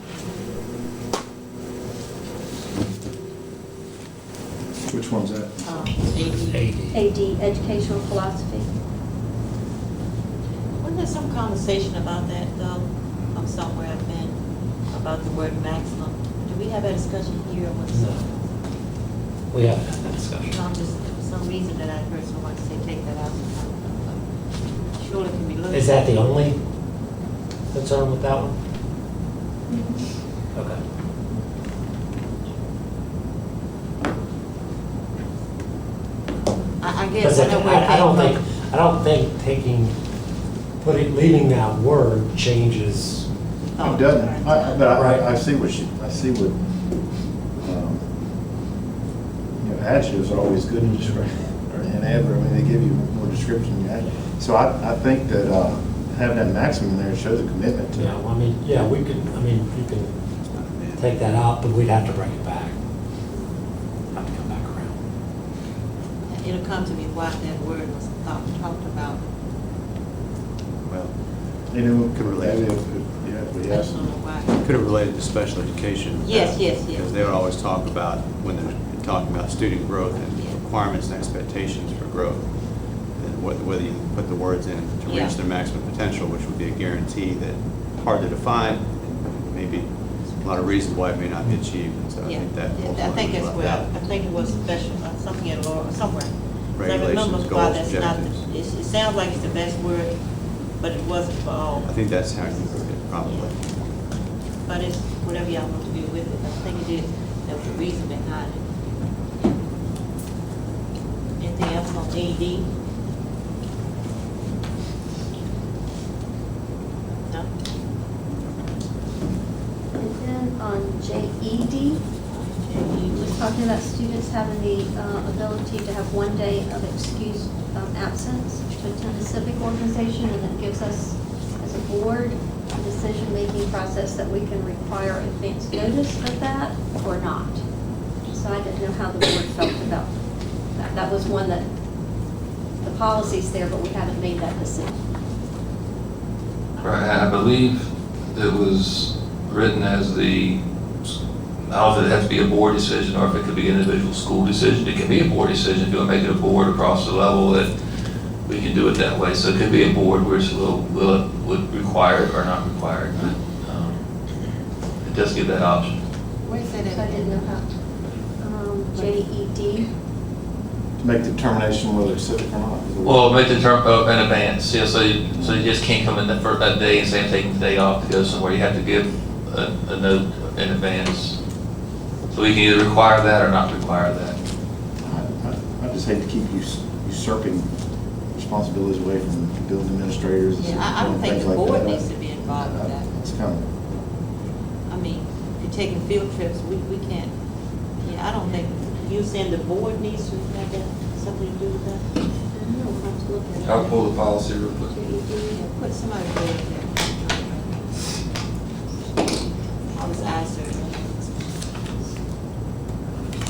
Which one's that? AD. AD, educational philosophy. Wasn't there some conversation about that, though, somewhere I've been, about the word maximum? Do we have that discussion here or what's? No. We haven't had that discussion. No, just for some reason that I heard someone say take that out. Surely can be looked at. Is that the only concern with that one? Okay. I guess, Because I know where it I don't came think, from. I don't think leaving that word changes. Oh, It doesn't, but Right. I see what, adjectives are always good in description, or in adverb, I mean, they give you more description than adjective. So I think that having that maximum there shows a commitment to. Yeah, well, I mean, yeah, we could, I mean, you can take that out, but we'd have to bring it back. Have to come back around. It'll come to me why that word was talked about. Well, You know, could relate if we I have don't some. know why. could have related to special education. Yes, yes, yes. Because they would always talk about, when they're talking about student growth and requirements and expectations for growth, and whether you put the words in to Yeah. reach their maximum potential, which would be a guarantee that hard to define, and maybe a lot of reasons why it may not be achieved. And so I Yeah, think that yeah, I ultimately think was that's left where, out. I think it was special, something in law, somewhere. 'Cause I remember Regulations, why goals, that's not, objectives. it sounds like it's the best word, but it wasn't for all. I think that's how you wrote it, probably. But it's whatever y'all want to do with it, I think it is, there was a reason behind it. Anything else on AD? No? And then on JED, we're talking about students having the ability to have 1 day of excused absence to attend a civic organization, and that gives us, as a board, a decision-making process that we can require advance notice of that or not. So I didn't know how the board felt about that. That was one that, the policy's there, but we haven't made that decision. Right, I believe it was written as I don't know if it has to be a board decision or if it could be an individual school decision. It can be a board decision, if you want to make it a board across the level, that we can do it that way. So it could be a board which would require it or not require it. But, it does give that option. Where's that So I didn't know how. JED. To make the determination whether it's civic or not. Well, make the term in advance, yeah, so you just can't come in that day and say I'm taking the day off to go somewhere. You have to give a note in advance. So we can either require that or not require that. I just hate to keep usurping responsibilities away from building administrators and Yeah, I don't think things the like board that. needs to be involved with that. It's kind of, I mean, if you're taking field trips, we can't, yeah, I don't think, you saying the board needs to have that, something to do with that? I don't know, we'll have to look at it. I'll pull the policy real quick. Yeah, put somebody there. All this eye surgery.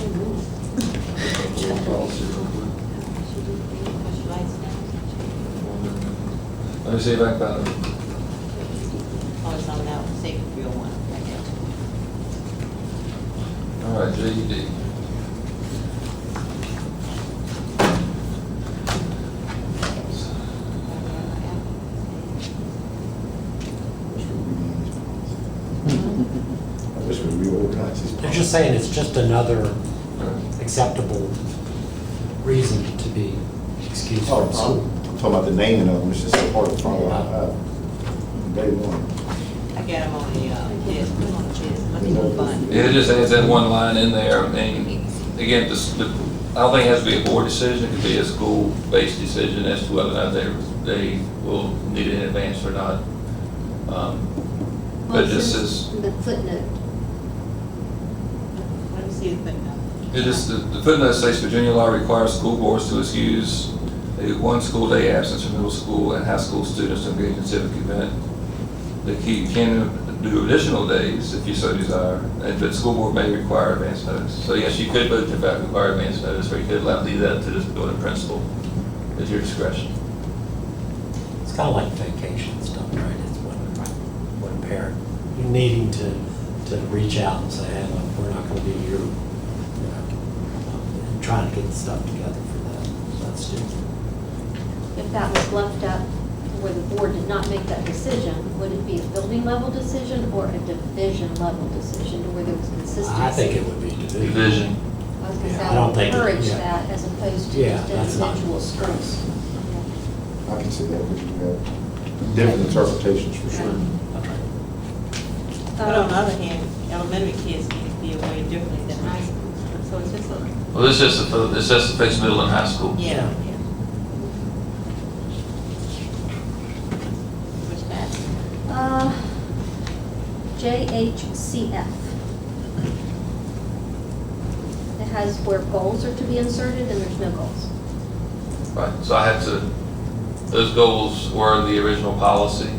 Pull the policy real quick. Push lights down. Let me see if I can find it. Oh, it's on that second field one, I guess. All right, JED. I wish we reorganized these. They're just saying it's just another acceptable reason to be excused Oh, from school. I'm talking about the naming of them, it's just a part of the problem. Day one. I got them on the, yes, put them on the chest, let me go find it. Yeah, it just adds that one line in there, and again, I don't think it has to be a board decision, it could be a school-based decision as to whether or not they will need it in advance or not. But this is, The footnote. Let me see the thing now. it is, the footnote states Virginia law requires school boards to excuse one school day absence from middle school and high school students to engage in civic event. The key can do additional days if you so desire, but the school board may require advance notice. So yes, you could vote to require advance notice, or you could leave that to the building principal at your discretion. It's kind of like vacation stuff, right? It's when a parent, you're needing to reach out and say, hey, look, we're not going to be here, and trying to get the stuff together for that student. If that was left up where the board did not make that decision, would it be a building level decision or a division level decision where there was consistency? I think it would be Division. I was gonna say, Yeah, I I don't would think it- encourage yeah. that as opposed to Yeah, just that's not- individual schools. I can see that, because you have different interpretations for sure. But on the other hand, elementary kids need to be away differently than high school, so it's just a, Well, it's just to fix middle and high school. yeah, yeah. Which that? JHCF. It has where goals are to be inserted and there's no goals. Right, so I had to, those goals were in the original policy,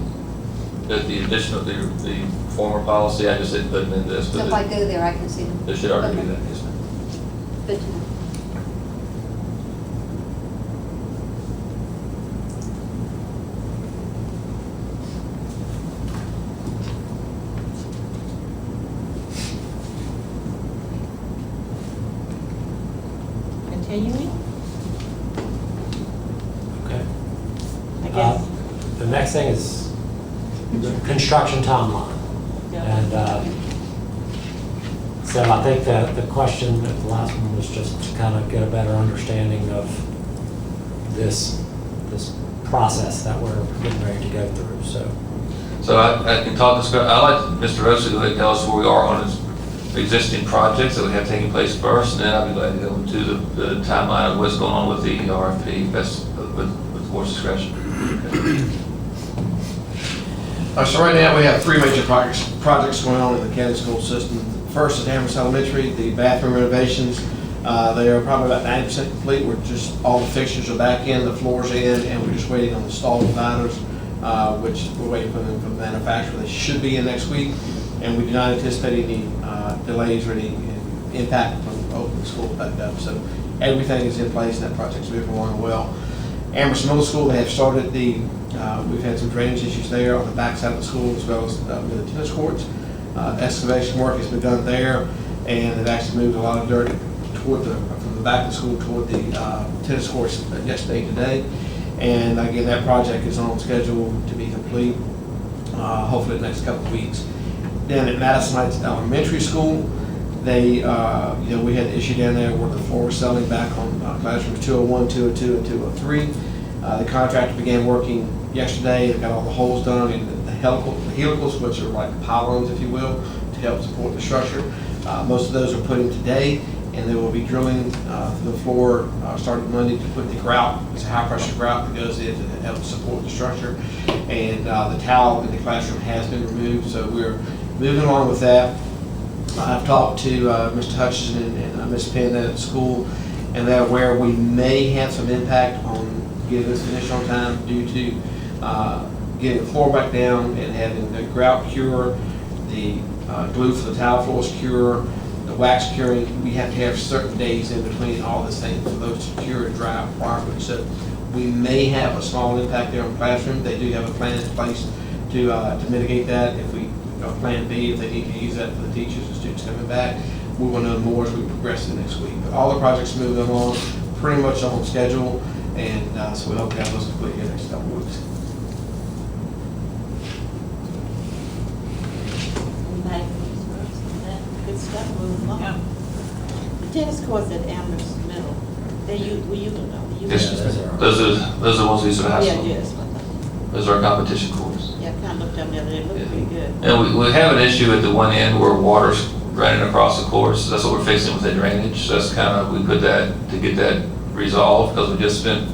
but the additional, the former policy, I just didn't put them in this, So but if I go there, I can see them. there should already be Okay. that, yes, ma'am. Good to know. Continuing, Okay. I guess. The next thing is construction timeline. Yeah. And so I think that the question at the last one was just to kind of get a better understanding of this process that we're getting ready to go through, so. So I can talk this, I like Mr. Rossi to tell us where we are on his existing projects that we have taking place first, and then I'll be glad to go into the timeline of what's going on with the RFP, that's with the board's discretion. So right now, we have three major projects going on in the county school system. First is Amherst Elementary, the bathroom renovations. They are probably about 90% complete. We're just, all the fixtures are back in, the floor's in, and we're just waiting on the stall dividers, which we're waiting for them from the manufacturer. They should be in next week, and we do not anticipate any delays or any impact from opening school back up. So everything is in place, and that project's moving along well. Amherst Middle School, they have started we've had some drainage issues there on the backside of the school as well as with the tennis courts. Excavation work has been done there, and they've actually moved a lot of dirt from the back of the school toward the tennis courts yesterday and today. And again, that project is on schedule to be complete, hopefully the next couple of weeks. Then at Madison Heights Elementary School, we had an issue down there where the floor was settling back on classrooms 201, 202, and 203. The contractor began working yesterday, they got all the holes done in the helicals, which are like pylons, if you will, to help support the structure. Most of those are put in today, and they will be drilling through the floor starting Monday to put the grout. It's a high-pressure grout that goes in to help support the structure. And the towel in the classroom has been removed, so we're moving along with that. I've talked to Mr. Hutchinson and Ms. Penn at school, and they're aware we may have some impact on getting this finished on time due to getting the floor back down and having the grout cure, the glue for the tile floors cure, the wax curing. We have to have certain days in between all this things for those to cure and dry properly. So we may have a small impact there on the classroom. They do have a plan in place to mitigate that. If we, plan B, if they need to use that for the teachers and students coming back, we will know more as we progress to next week. But all the projects moving along pretty much on schedule, and so we hope to have those complete in the next couple of weeks. Anybody? Good stuff, moving along. The tennis courts at Amherst Middle, were you gonna know? Yes, those are the ones we used to have. Yeah, yes. Those are our competition courts. Yeah, I kind of looked up the other day, it looked pretty good. And we have an issue at the one end where water's running across the course. That's what we're fixing with the drainage. That's kind of, we put that to get that resolved because we just spent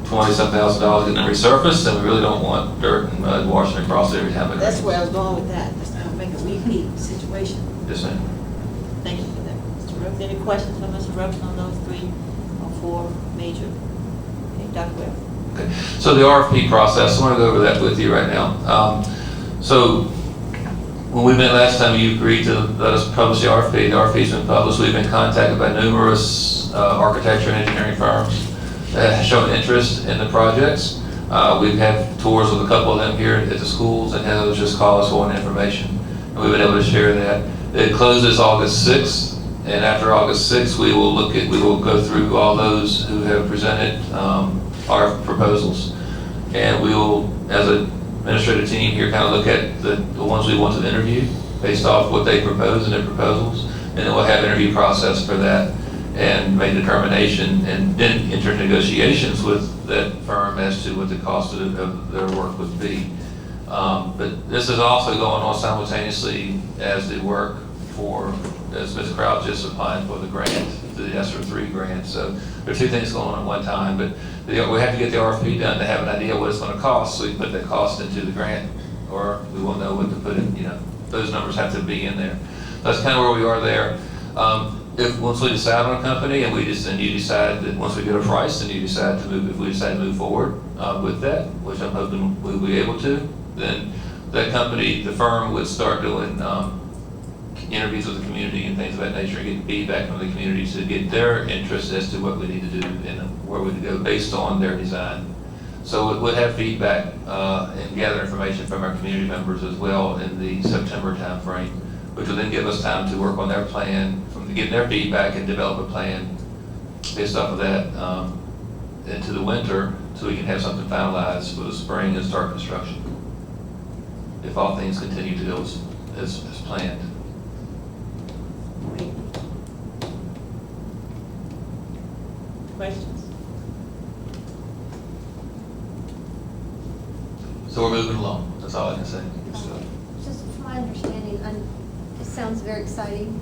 $20-some thousand getting it resurfaced, and we really don't want dirt and mud washing across every time it rains. That's where I was going with that, that's not make a repeat situation. Yes, ma'am. Thank you for that. Mr. Rhodes, any questions for Mr. Rhodes on those 3 or 4 major? Okay, Dr. Webb. Okay. So the RFP process, I want to go over that with you right now. So when we met last time, you agreed to let us publish the RFP. The RFP's been published. We've been contacted by numerous architecture and engineering firms that have shown interest in the projects. We've had tours with a couple of them here at the schools, and those just call us for information. And we've been able to share that. It closes August 6th, and after August 6th, we will go through all those who have presented our proposals. And we will, as an administrative team here, kind of look at the ones we want to interview based off what they propose in their proposals. And then we'll have an interview process for that and make a determination and then enter negotiations with that firm as to what the cost of their work would be. But this is also going on simultaneously as the work for, as Ms. Crouch just applied for the grant, the ESSER 3 grant. So there are 2 things going on at one time, but we have to get the RFP done to have an idea what it's going to cost, so we put that cost into the grant, or we won't know what to put in, those numbers have to be in there. That's kind of where we are there. Once we decide on a company and you decide that once we get a price and you decide to move, if we decide to move forward with that, which I'm hoping we'll be able to, then that company, the firm would start doing interviews with the community and things of that nature, and get feedback from the community to get their interest as to what we need to do and where we need to go based on their design. So we'll have feedback and gather information from our community members as well in the September timeframe, which will then give us time to work on their plan, get their feedback and develop a plan based off of that into the winter, so we can have something finalized for the spring and start construction, if all things continue to go as planned. Great. Questions? So we're moving along, that's all I can say. Just from my understanding, it sounds very exciting,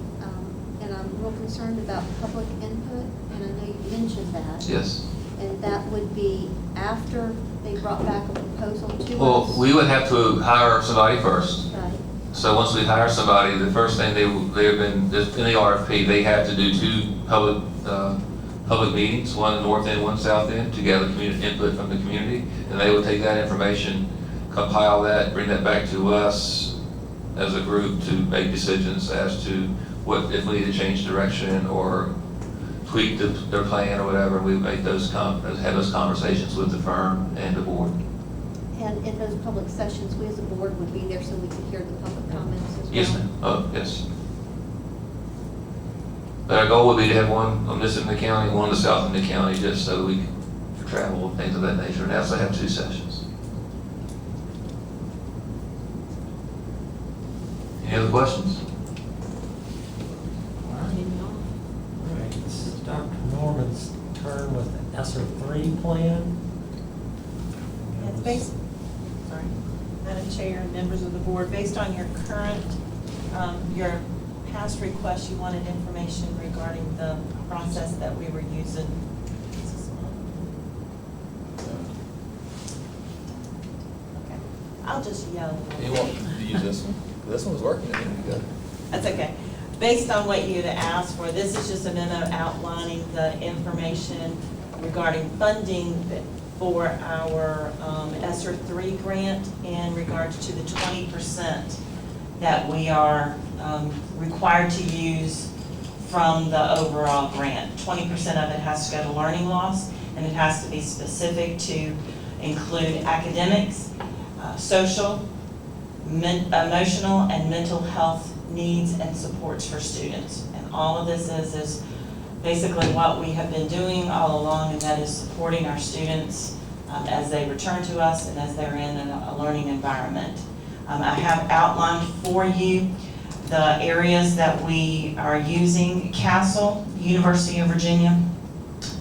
and I'm real concerned about public input, and I know you mentioned that. Yes. And that would be after they brought back a proposal to us? Well, we would have to hire somebody first. Right. So once we hire somebody, the first thing they've been, in the RFP, they have to do 2 public meetings, one in the north end, one south end, to gather community input from the community. And they will take that information, compile that, bring that back to us as a group to make decisions as to what, if we need to change direction or tweak their plan or whatever. We make those have those conversations with the firm and the board. And in those public sessions, we as a board would be there so we could hear the public comments as well? Yes, ma'am. Oh, yes. But our goal would be to have one on this end of the county, one on the south end of the county, just so we can travel and things of that nature, and also have 2 sessions. Any other questions? All right, this is Dr. Norman's turn with the ESSER 3 plan. It's based, sorry, Madam Chair and members of the board, based on your current, your past requests, you wanted information regarding the process that we were using. Okay, I'll just yell. You want to use this one? This one's working. I think we got it. That's okay. Based on what you had asked for, this is just a memo outlining the information regarding funding for our ESSER 3 grant in regards to the 20% that we are required to use from the overall grant. 20% of it has to go to learning loss, and it has to be specific to include academics, social, emotional, and mental health needs and supports for students. And all of this is basically what we have been doing all along, and that is supporting our students as they return to us and as they're in a learning environment. I have outlined for you the areas that we are using. Castle, University of Virginia,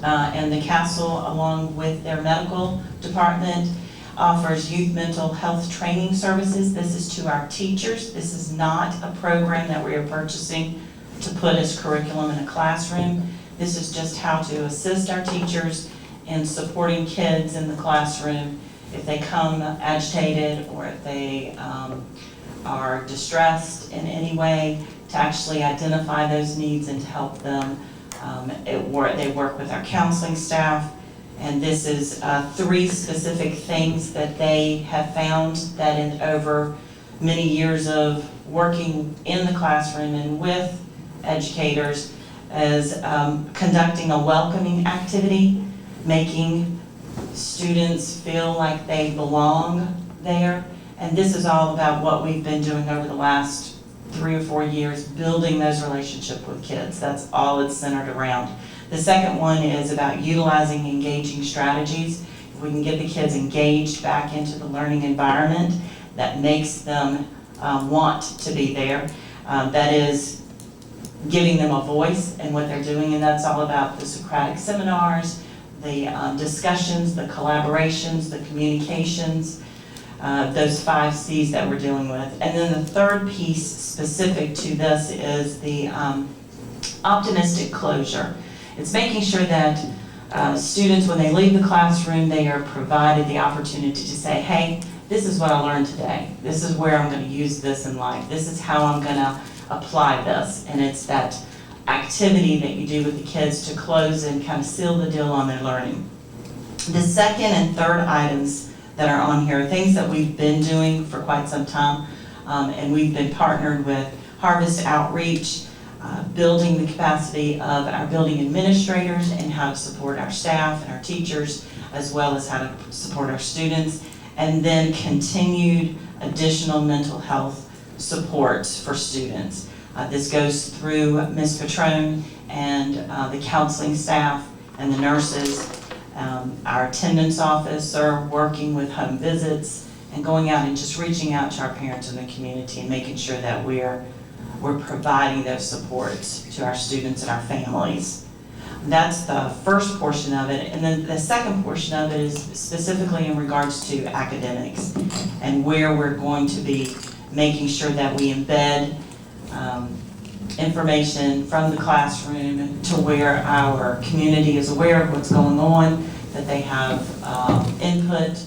and the Castle, along with their medical department, offers youth mental health training services. This is to our teachers. This is not a program that we are purchasing to put as curriculum in a classroom. This is just how to assist our teachers in supporting kids in the classroom if they come agitated or if they are distressed in any way, to actually identify those needs and to help them. They work with our counseling staff, and this is 3 specific things that they have found that in over many years of working in the classroom and with educators as conducting a welcoming activity, making students feel like they belong there. And this is all about what we've been doing over the last 3 or 4 years, building those relationships with kids. That's all it's centered around. The second one is about utilizing engaging strategies. If we can get the kids engaged back into the learning environment, that makes them want to be there. That is giving them a voice in what they're doing, and that's all about the Socratic seminars, the discussions, the collaborations, the communications, those 5 C's that we're dealing with. And then the third piece specific to this is the optimistic closure. It's making sure that students, when they leave the classroom, they are provided the opportunity to say, hey, this is what I learned today. This is where I'm going to use this in life. This is how I'm going to apply this. And it's that activity that you do with the kids to close and kind of seal the deal on their learning. The second and third items that are on here are things that we've been doing for quite some time, and we've been partnered with Harvest Outreach, building the capacity of our building administrators and how to support our staff and our teachers, as well as how to support our students, and then continued additional mental health supports for students. This goes through Ms. Patrone and the counseling staff and the nurses. Our attendance officer working with home visits and going out and just reaching out to our parents in the community and making sure that we're providing those supports to our students and our families. That's the first portion of it. And then the second portion of it is specifically in regards to academics and where we're going to be making sure that we embed information from the classroom to where our community is aware of what's going on, that they have input,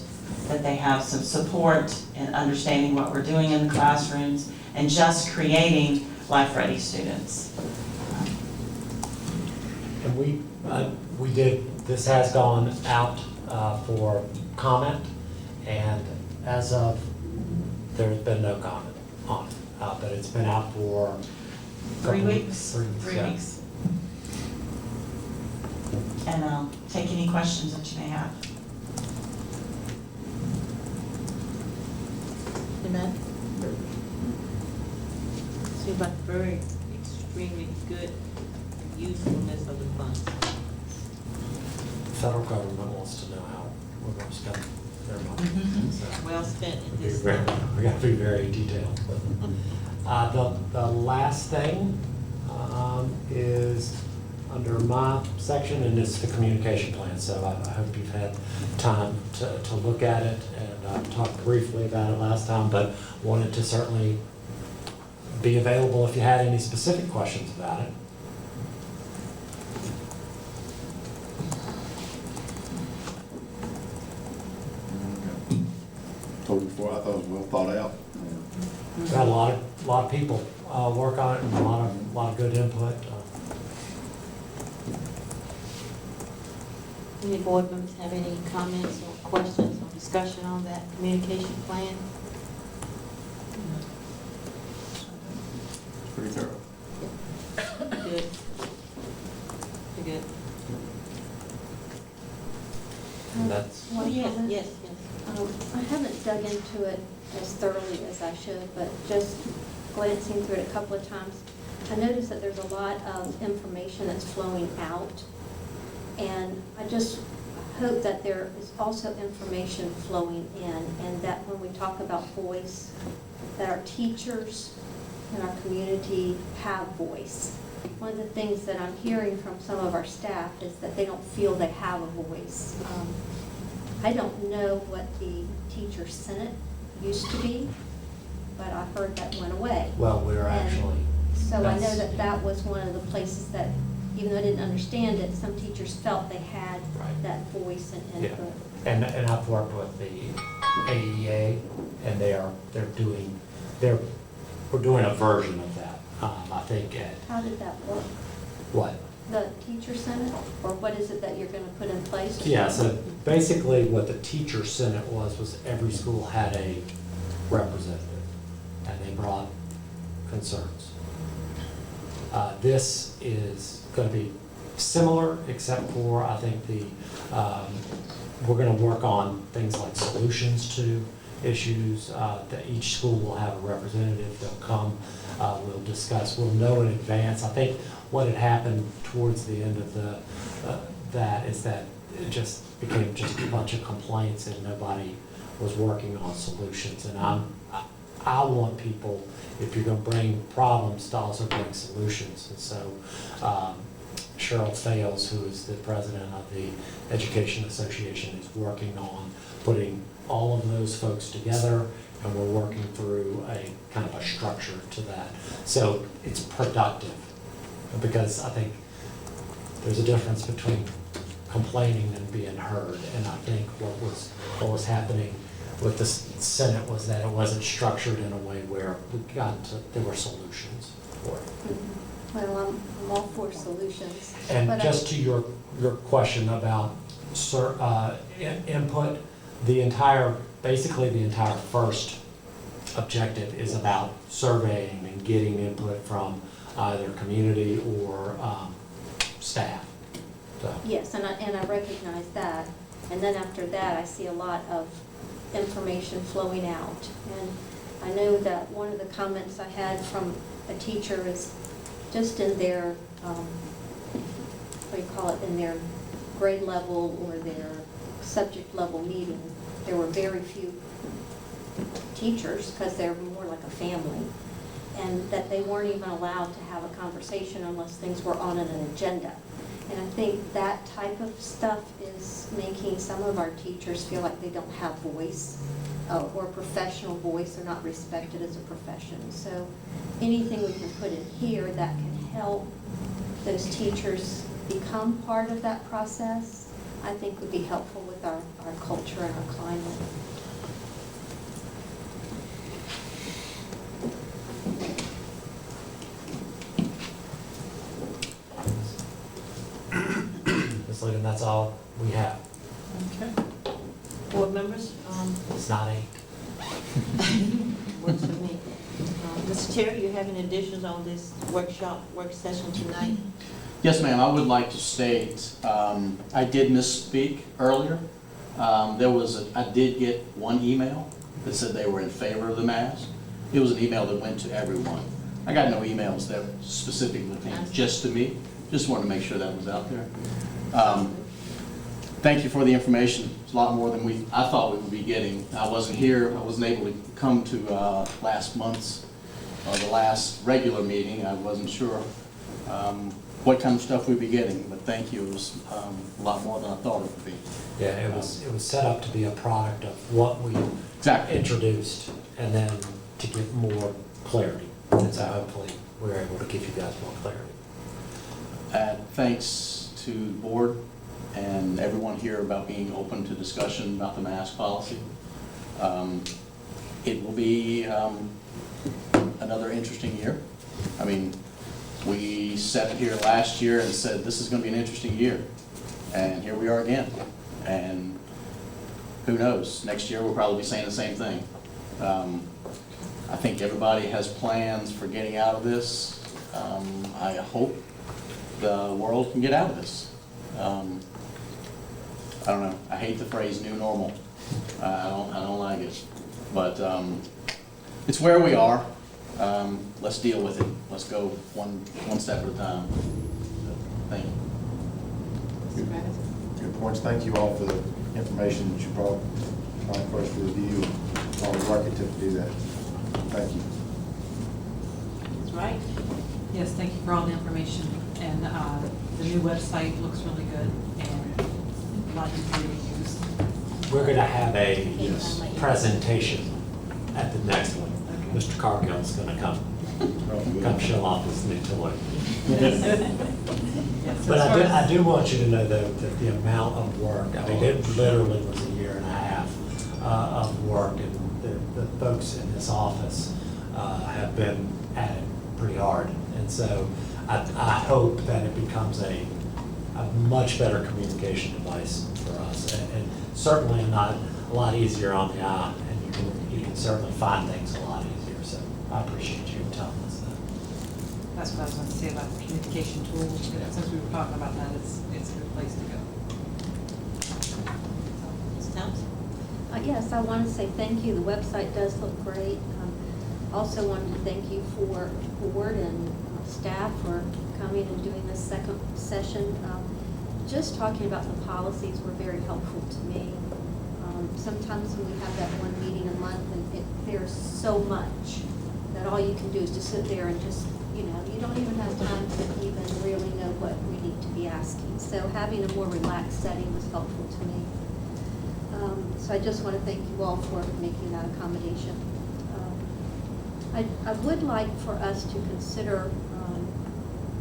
that they have some support in understanding what we're doing in the classrooms, and just creating life-ready students. And this has gone out for comment, and as of, there's been no comment on it, but it's been out for 3 weeks? 3 weeks, 3 yeah. weeks. And I'll take any questions that you may have. Amen. Seems like very extremely good usefulness of the funds. The federal government wants to know how we're going to spend their money. So Well spent in we this. got to be very detailed with them. The last thing is under my section, and it's the communication plan. So I hope you've had time to look at it, and I talked briefly about it last time, but wanted to certainly be available if you had any specific questions about it. Told you before, I thought it was well thought out. We've had a lot of people work on it, and a lot of good input. Any board members have any comments or questions or discussion on that communication plan? It's pretty thorough. Good. Good. And that's, One Yes, comment? yes, yes. I haven't dug into it as thoroughly as I should, but just glancing through it a couple of times, I noticed that there's a lot of information that's flowing out. And I just hope that there is also information flowing in, and that when we talk about voice, that our teachers and our community have voice. One of the things that I'm hearing from some of our staff is that they don't feel they have a voice. I don't know what the teacher senate used to be, but I heard that went away. well, we're And actually, So I know that's- that that was one of the places that, even though I didn't understand it, some teachers felt they had Right. that voice and yeah. input. And I've worked with the AEA, and we're doing a version of that, I think at, How did that work? what? The teacher senate, or what is it that you're gonna put in place? Yeah, so basically what the teacher senate was every school had a representative, and they brought concerns. This is gonna be similar, except for, I think we're gonna work on things like solutions to issues, that each school will have a representative, they'll come, we'll discuss, we'll know in advance. I think what had happened towards the end of that is that it just became just a bunch of complaints and nobody was working on solutions. And I want people, if you're gonna bring problems, to also bring solutions. And so Cheryl Fales, who is the president of the Education Association, is working on putting all of those folks together, and we're working through a kind of a structure to that. So it's productive, because I think there's a difference between complaining and being heard. And I think what was happening with the Senate was that it wasn't structured in a way where there were solutions for it. Well, I'm all for solutions. And but just to your question about input, basically the entire first objective is about surveying and getting input from either community or staff. So, Yes, and I recognize that. And then after that, I see a lot of information flowing out. And I know that one of the comments I had from a teacher is just in their, what do you call it, in their grade level or their subject level meeting, there were very few teachers, because they're more like a family, and that they weren't even allowed to have a conversation unless things were on an agenda. And I think that type of stuff is making some of our teachers feel like they don't have voice, or professional voice, they're not respected as a profession. So anything we can put in here that can help those teachers become part of that process, I think would be helpful with our culture and our climate. Ms. Linden, that's all we have. Okay. Board members, It's not 8. works for me. Mr. Terry, you have any additions on this work session tonight? Yes, ma'am, I would like to state, I did misspeak earlier. I did get one email that said they were in favor of the mask. It was an email that went to everyone. I got no emails that specifically came just to me. Just wanted to make sure that was out there. Thank you for the information. It's a lot more than I thought we would be getting. I wasn't here, I wasn't able to come to last month's, or the last regular meeting. I wasn't sure what kind of stuff we'd be getting, but thank you. It was a lot more than I thought it would be. Yeah, it was set up to be a product of what we Exactly. introduced, and then to give more clarity. And so hopefully we're able to give you guys more clarity. Thanks to the board and everyone here about being open to discussion about the mask policy. It will be another interesting year. I mean, we sat here last year and said, this is going to be an interesting year. And here we are again. And who knows? Next year we'll probably be saying the same thing. I think everybody has plans for getting out of this. I hope the world can get out of this. don't know, I hate the phrase new normal. I don't like it. But it's where we are. Let's deal with it. Let's go one step at a time. So, thank you. Good points. Thank you all for the information that you brought for us to review. All the work it took to do that. Thank you. That's right. Yes, thank you for all the information, and the new website looks really good, and a lot easier to use. We're going to have a Yes. presentation at the next one. Mr. Cargill's going to come show off his new toy. Yes, But as far as- I do want you to know though, that the amount of work, I mean, it literally was a year and a half of work, and the folks in this office have been at it pretty hard. And so I hope that it becomes a much better communication device for us, and certainly a lot easier on the eye, and you can certainly find things a lot easier. So I appreciate you telling us that. That's what I was going to say about the communication tools. Since we were talking about that, it's a good place to go. Ms. Thompson? Yes, I want to say thank you. The website does look great. Also wanted to thank you for board and staff for coming and doing this second session. Just talking about the policies were very helpful to me. Sometimes when we have that one meeting a month, and there's so much that all you can do is just sit there and just, you don't even have time to even really know what we need to be asking. So having a more relaxed setting was helpful to me. So I just want to thank you all for making that accommodation. I would like for us to consider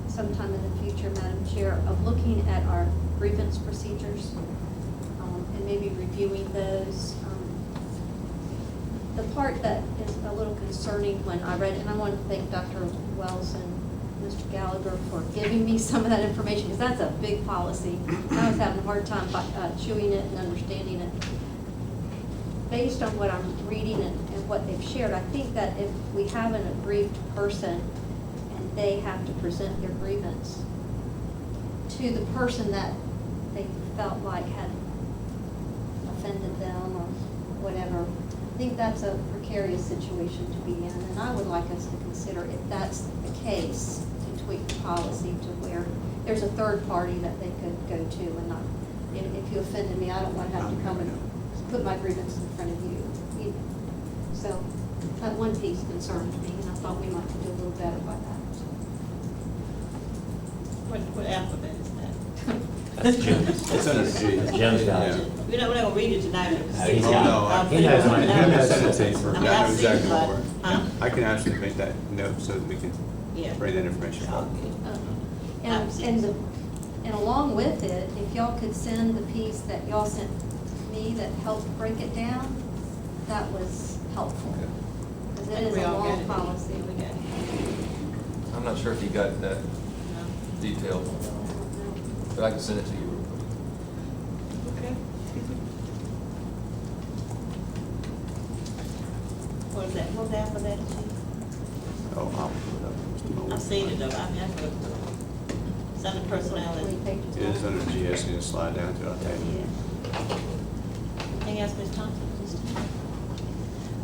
sometime in the future, Madam Chair, of looking at our grievance procedures and maybe reviewing those. The part that is a little concerning when I read it, and I want to thank Dr. Wells and Mr. Gallagher for giving me some of that information, because that's a big policy. I was having a hard time chewing it and understanding it. Based on what I'm reading and what they've shared, I think that if we have an aggrieved person and they have to present their grievance to the person that they felt like had offended them or whatever, I think that's a precarious situation to be in. And I would like us to consider, if that's the case, to tweak the policy to where there's a third party that they could go to, and not, if you offended me, I don't want to have to come and put my grievance in front of you. So that one piece concerned me, and I thought we might do a little better by that. What alphabet is that? That's Jim's. It's under G. Jim's got Yeah. it. We're not gonna read it tonight. He's Oh, got it. no, I- He knows what it I can is. send it to you. I mean, I know I've seen it, exactly what but, we're, huh? I can actually make that note so that we can Yeah. bring that information forward. And along with it, if y'all could send the piece that y'all sent me that helped break it down, that was helpful. Because it is a long policy. We got it. I'm not sure if you got that No? detailed, but I can send it to you real quick. Okay. What is that? What's the alphabet, Chief? Oh, I'll put it up. Just a moment. I've seen it though. I mean, I've looked at it. It's under personality. It is under G. I just need to slide down to it. Okay. Anything else, Ms. Thompson?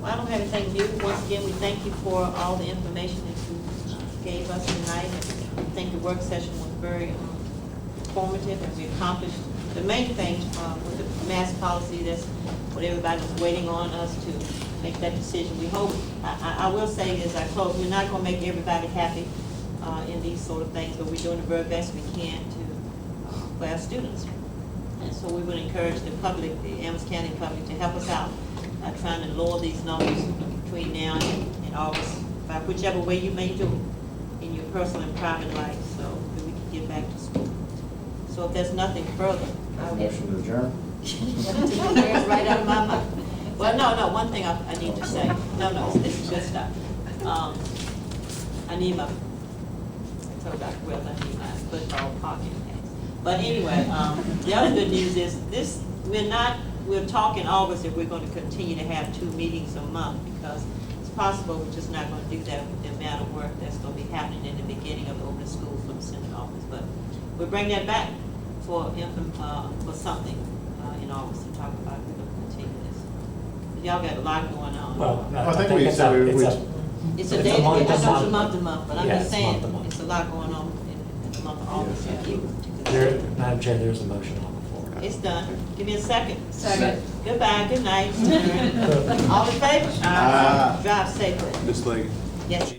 Well, I don't have anything new. Once again, we thank you for all the information that you gave us tonight. I think the work session was very informative, and we accomplished the main thing with the mask policy. That's what everybody was waiting on us to make that decision. We hope, I will say as I close, we're not going to make everybody happy in these sort of things, but we're doing the very best we can for our students. And so we would encourage the public, the Adams County public, to help us out trying to lower these numbers between now and August, by whichever way you may do it in your personal and private life, so that we can get back to school. So if there's nothing further, I will. Motion to adjourn? Right out of my mouth. Well, no, one thing I need to say. No, this is good stuff. I need my, I told Dr. Wells I need my football pocket pass. But anyway, the other good news is this, we're talking August if we're going to continue to have 2 meetings a month, because it's possible we're just not going to do that with the amount of work that's going to be happening in the beginning of open school for the Senate office. But we'll bring that back for something in August to talk about it, we'll continue this. Y'all got a lot going on. Well, I think we it's said a- we- it's a- It's a it's day, I know month to it's month. a month to month, but I'm Yeah, just it's saying, month to month. it's a lot going on in the month of August. There, Madam Chair, there's a motion on the floor. It's done. Give me a second. Second. Goodbye, good night. All in favor? Aye. Drive safely. Ms. Leggett? Yes.